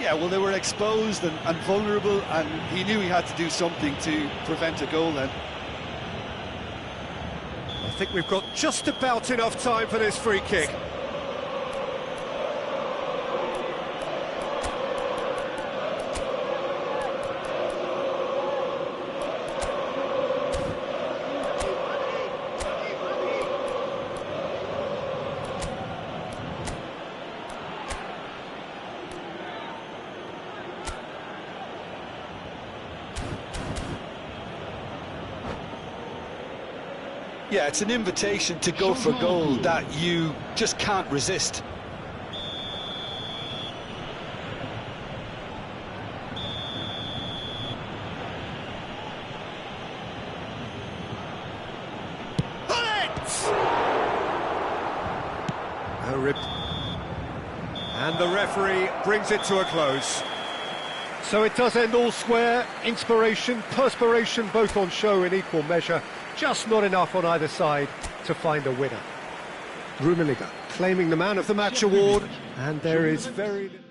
Yeah, well, they were exposed and vulnerable, and he knew he had to do something to prevent a goal then. I think we've got just about enough time for this free kick. Yeah, it's an invitation to go for goal that you just can't resist. And the referee brings it to a close. So it does end all square. Inspiration, perspiration, both on show in equal measure. Just not enough on either side to find a winner. Rummenigge claiming the Man of the Match award, and there is very little...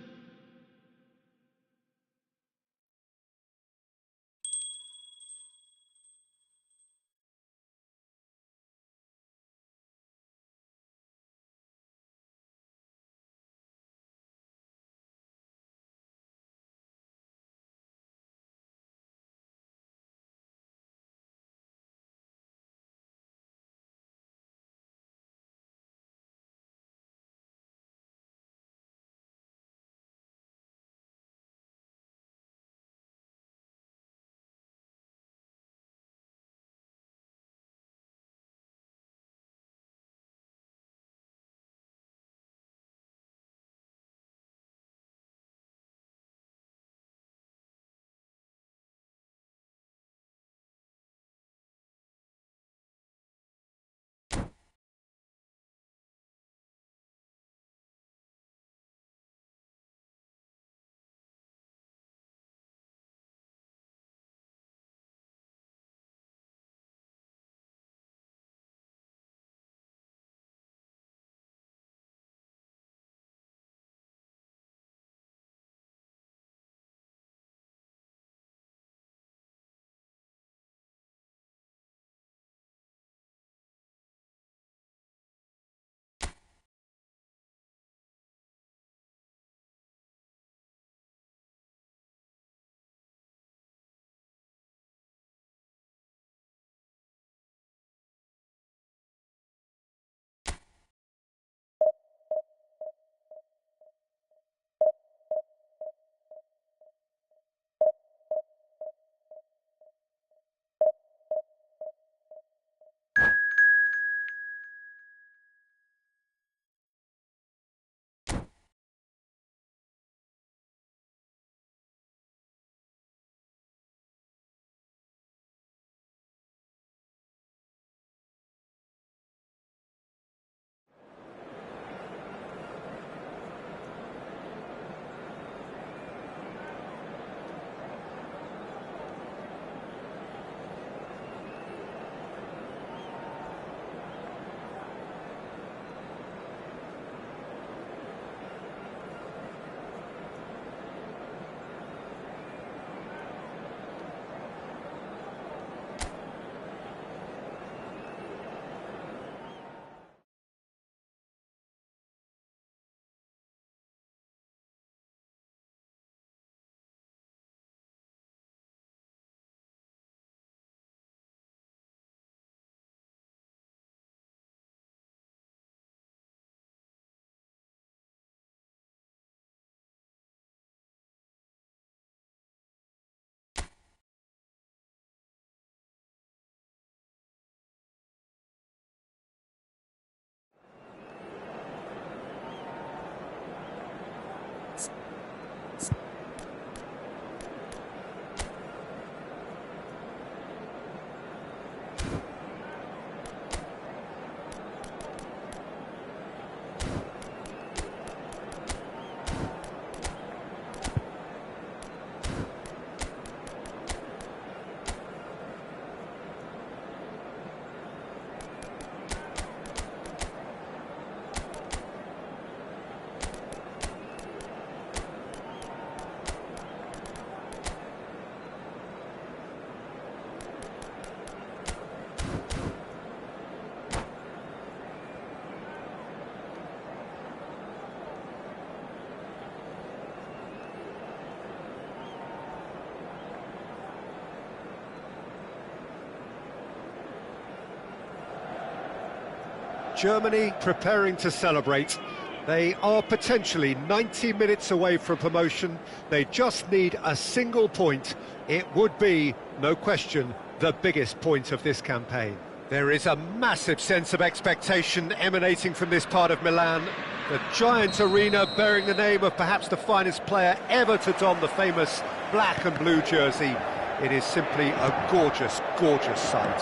Germany preparing to celebrate. They are potentially 90 minutes away from promotion. They just need a single point. It would be, no question, the biggest point of this campaign. There is a massive sense of expectation emanating from this part of Milan. The giant arena bearing the name of perhaps the finest player ever to don the famous black and blue jersey. It is simply a gorgeous, gorgeous sight.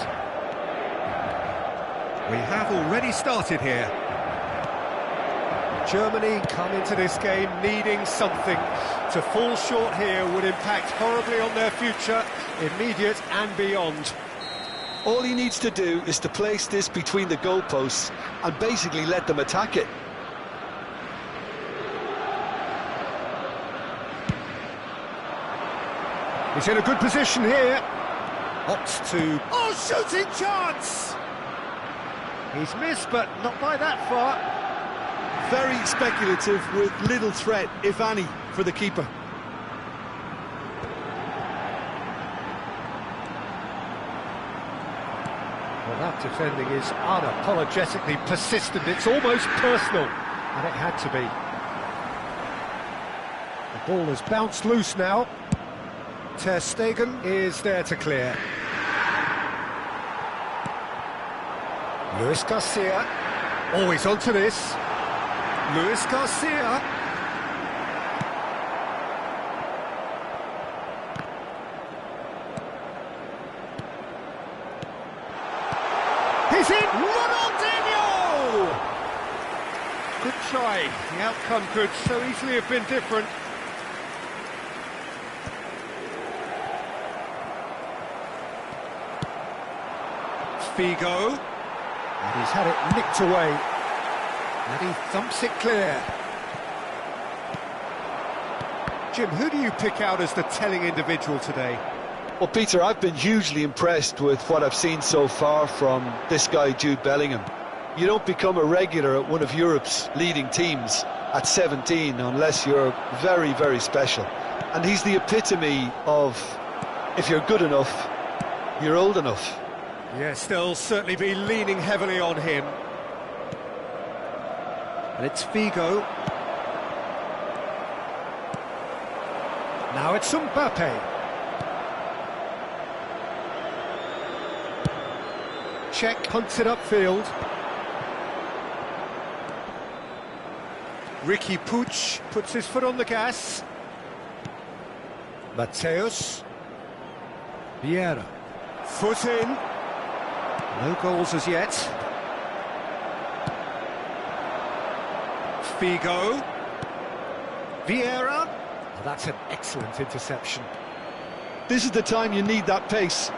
We have already started here. Germany come into this game needing something. To fall short here would impact horribly on their future, immediate and beyond. All he needs to do is to place this between the goalposts and basically let them attack it. He's in a good position here. Opts to... Oh, shooting chance! He's missed, but not by that far. Very speculative with little threat, if any, for the keeper. Well, that defending is unapologetically persistent. It's almost personal, and it had to be. The ball has bounced loose now. Ter Stegen is there to clear. Luis Garcia. Oh, he's onto this. Luis Garcia. He's in! Ronaldinho! Good try. The outcome could so easily have been different. Figo. And he's had it nicked away. And he thumps it clear. Jim, who do you pick out as the telling individual today? Well, Peter, I've been hugely impressed with what I've seen so far from this guy, Jude Bellingham. You don't become a regular at one of Europe's leading teams at 17 unless you're very, very special. And he's the epitome of, if you're good enough, you're old enough. Yes, they'll certainly be leaning heavily on him. And it's Figo. Now it's Mbappe. Czech hunts it upfield. Ricky Puig puts his foot on the gas. Mateus. Vieira. Foot in. No goals as yet. Figo. Vieira. Oh, that's an excellent interception. This is the time you need that pace.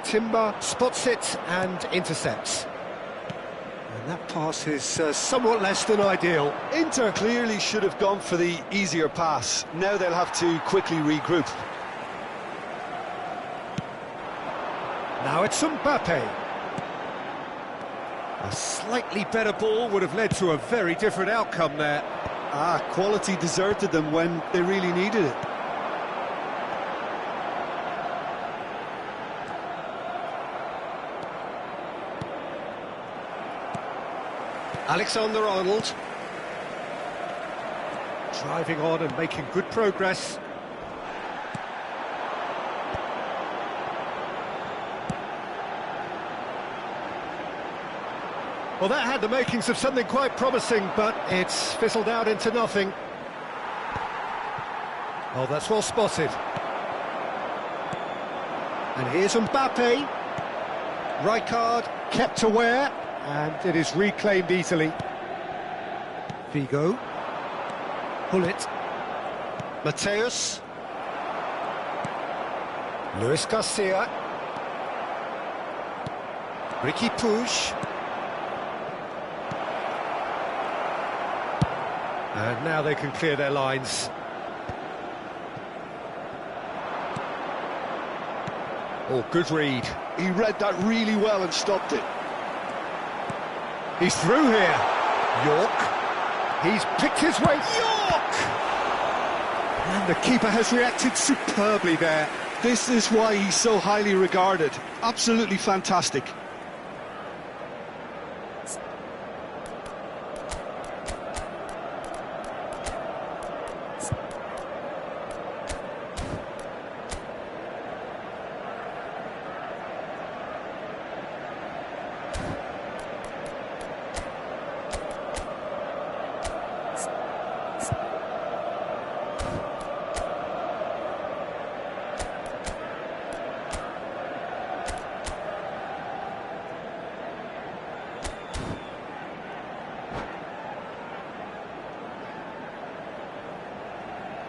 Timber spots it and intercepts. And that pass is somewhat less than ideal. Inter clearly should have gone for the easier pass. Now they'll have to quickly regroup. Now it's Mbappe. A slightly better ball would have led to a very different outcome there. Quality deserted them when they really needed it. Alexander-Arnold. Driving on and making good progress. Well, that had the makings of something quite promising, but it's fizzled out into nothing. Oh, that's well spotted. And here's Mbappe. Rijkaard kept aware, and it is reclaimed easily. Figo. Hullet. Mateus. Luis Garcia. Ricky Puig. And now they can clear their lines. Oh, good read. He read that really well and stopped it. He's through here. York. He's picked his way. York! And the keeper has reacted superbly there. This is why he's so highly regarded. Absolutely fantastic.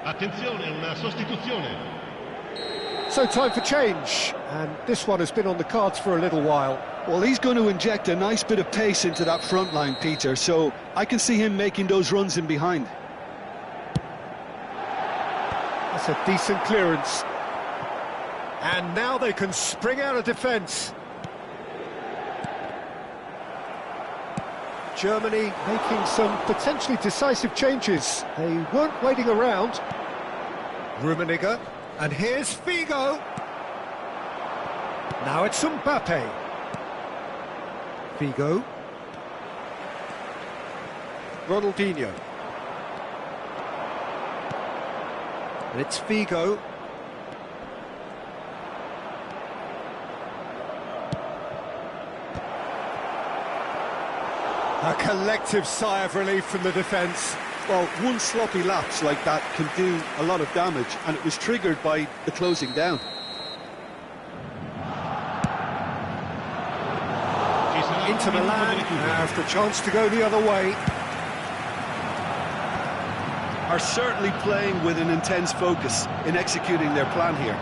Attenzione, una sostituzione. So time for change, and this one has been on the cards for a little while. Well, he's going to inject a nice bit of pace into that front line, Peter, so I can see him making those runs in behind. That's a decent clearance. And now they can spring out of defence. Germany making some potentially decisive changes. They weren't waiting around. Rummenigge, and here's Figo. Now it's Mbappe. Figo. Ronaldinho. And it's Figo. A collective sigh of relief from the defence. Well, one sloppy lapse like that can do a lot of damage, and it was triggered by the closing down. Inter Milan have the chance to go the other way. Are certainly playing with an intense focus in executing their plan here.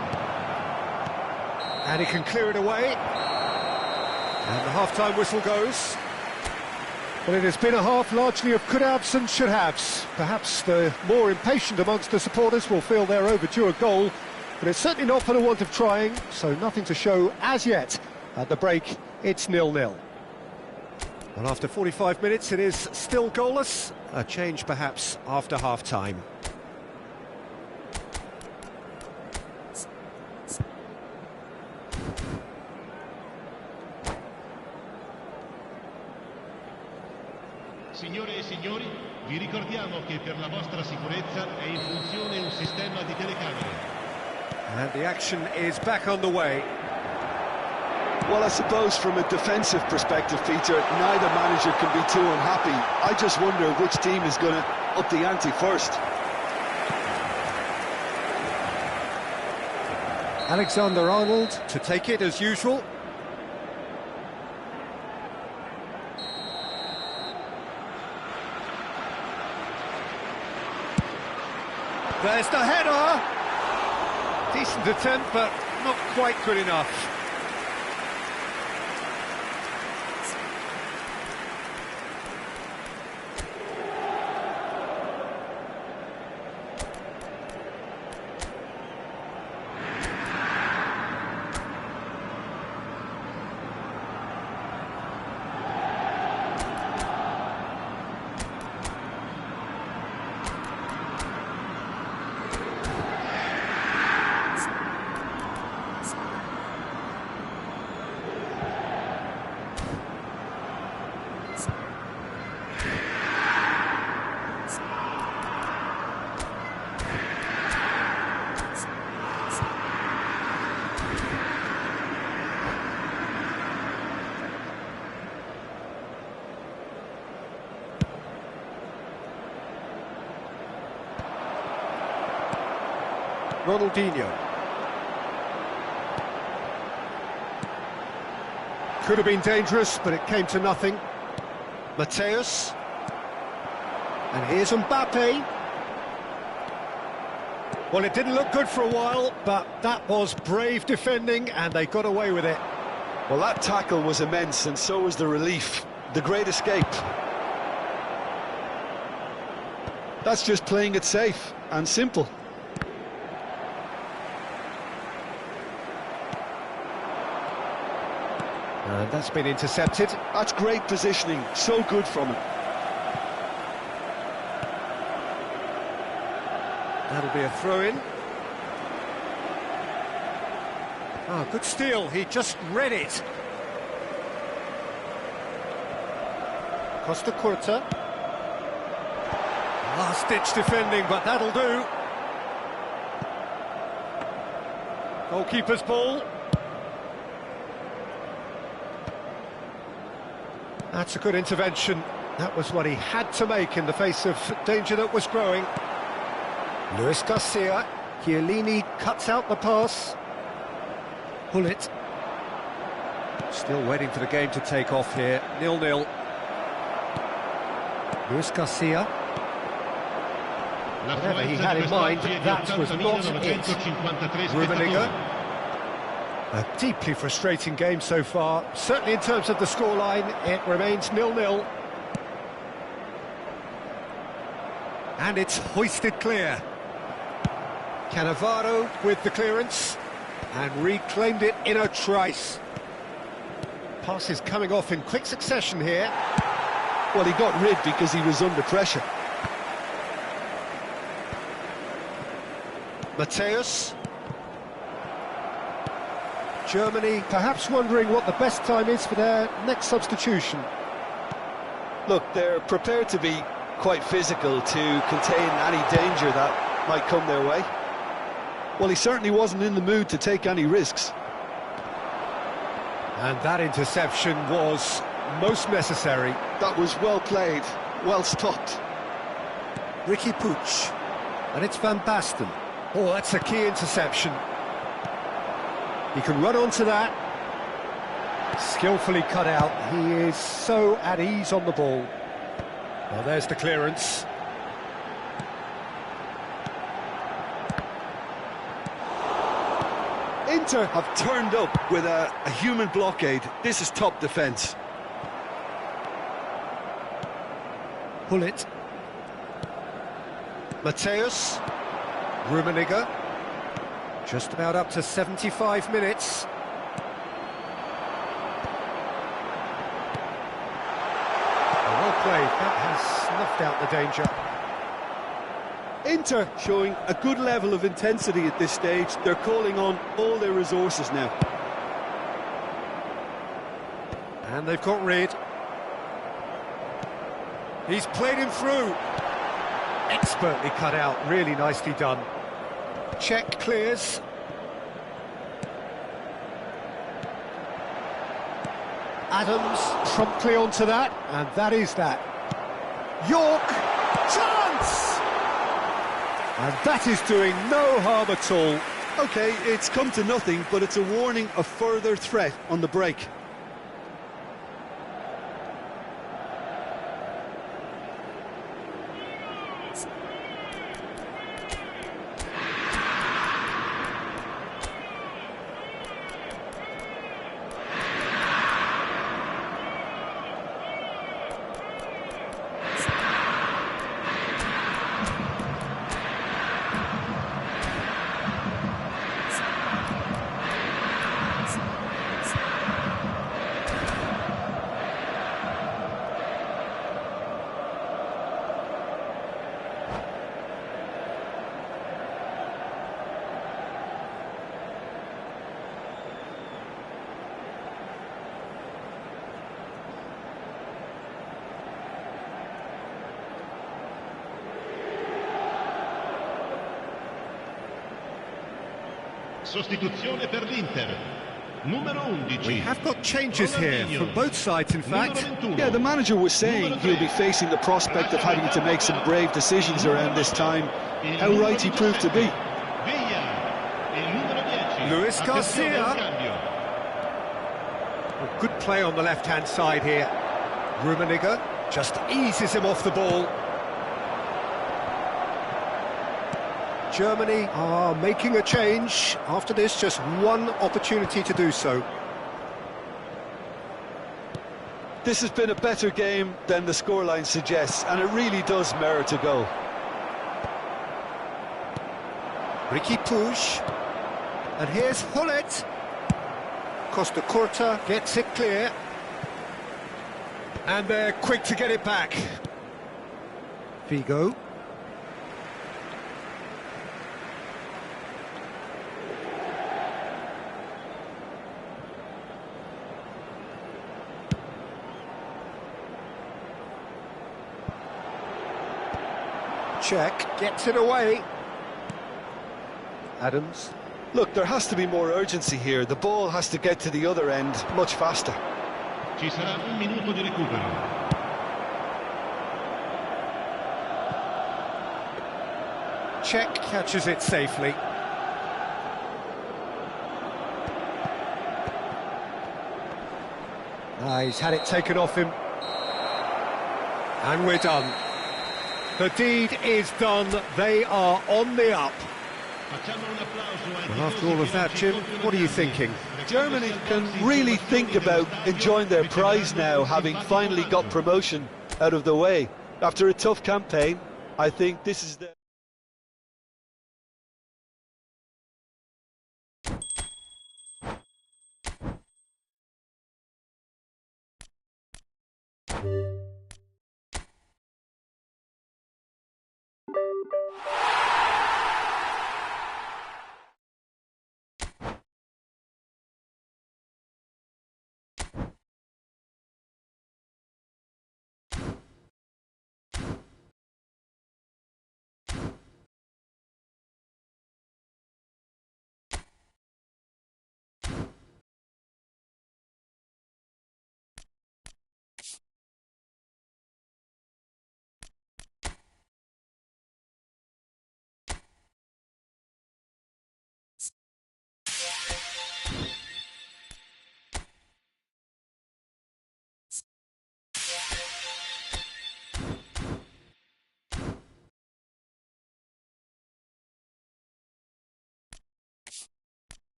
And he can clear it away. And the half-time whistle goes. Well, it has been a half largely of could-haves and should-haves. Perhaps the more impatient amongst the supporters will feel they're overdue a goal, but it's certainly not for the want of trying, so nothing to show as yet. At the break, it's 0-0. And after 45 minutes, it is still goalless. A change, perhaps, after half-time. Signore e signori, vi ricordiamo che per la vostra sicurezza è in funzione un sistema di telecamere. And the action is back on the way. Well, I suppose from a defensive perspective, Peter, neither manager can be too unhappy. I just wonder which team is going to up the ante first. Alexander-Arnold to take it as usual. There's the header! Decent attempt, but not quite good enough. Ronaldinho. Could have been dangerous, but it came to nothing. Mateus. And here's Mbappe. Well, it didn't look good for a while, but that was brave defending, and they got away with it. Well, that tackle was immense, and so was the relief. The great escape. That's just playing it safe and simple. And that's been intercepted. That's great positioning, so good from him. That'll be a throw-in. Ah, good steal, he just read it. Costa Curta. Last-ditch defending, but that'll do. Goalkeeper's ball. That's a good intervention. That was what he had to make in the face of danger that was growing. Luis Garcia. Chiellini cuts out the pass. Hullet. Still waiting for the game to take off here. 0-0. Luis Garcia. Whatever he had in mind, that was not it. Rummenigge. A deeply frustrating game so far. Certainly in terms of the scoreline, it remains 0-0. And it's hoisted clear. Cannavaro with the clearance and reclaimed it in a trice. Passes coming off in quick succession here. Well, he got rid because he was under pressure. Mateus. Germany perhaps wondering what the best time is for their next substitution. Look, they're prepared to be quite physical to contain any danger that might come their way. Well, he certainly wasn't in the mood to take any risks. And that interception was most necessary. That was well played, well stopped. Ricky Puig. And it's Van Basten. Oh, that's a key interception. He can run onto that. Skillfully cut out. He is so at ease on the ball. Well, there's the clearance. Inter have turned up with a human blockade. This is top defence. Pull it. Mateus. Rummenigge. Just about up to 75 minutes. Well played. That has snuffed out the danger. Inter showing a good level of intensity at this stage. They're calling on all their resources now. And they've got rid. He's played him through. Expertly cut out, really nicely done. Check clears. Adams promptly onto that, and that is that. York, chance! And that is doing no harm at all. OK, it's come to nothing, but it's a warning of further threat on the break. Sostituzione per l'Inter. Numero 11. We have got changes here from both sides, in fact. Yeah, the manager was saying he'll be facing the prospect of having to make some brave decisions around this time. How right he proved to be. Luis Garcia. Well, good play on the left-hand side here. Rummenigge just eases him off the ball. Germany are making a change. After this, just one opportunity to do so. This has been a better game than the scoreline suggests, and it really does merit a goal. Ricky Puig. And here's Hullet. Costa Curta gets it clear. And they're quick to get it back. Figo. Check, gets it away. Adams. Look, there has to be more urgency here. The ball has to get to the other end much faster. Ci sarà un minuto di recupero. Check catches it safely. He's had it taken off him. And we're done. The deed is done. They are on the up. Well, after all of that, Jim, what are you thinking? Germany can really think about enjoying their prize now, having finally got promotion out of the way. After a tough campaign, I think this is the...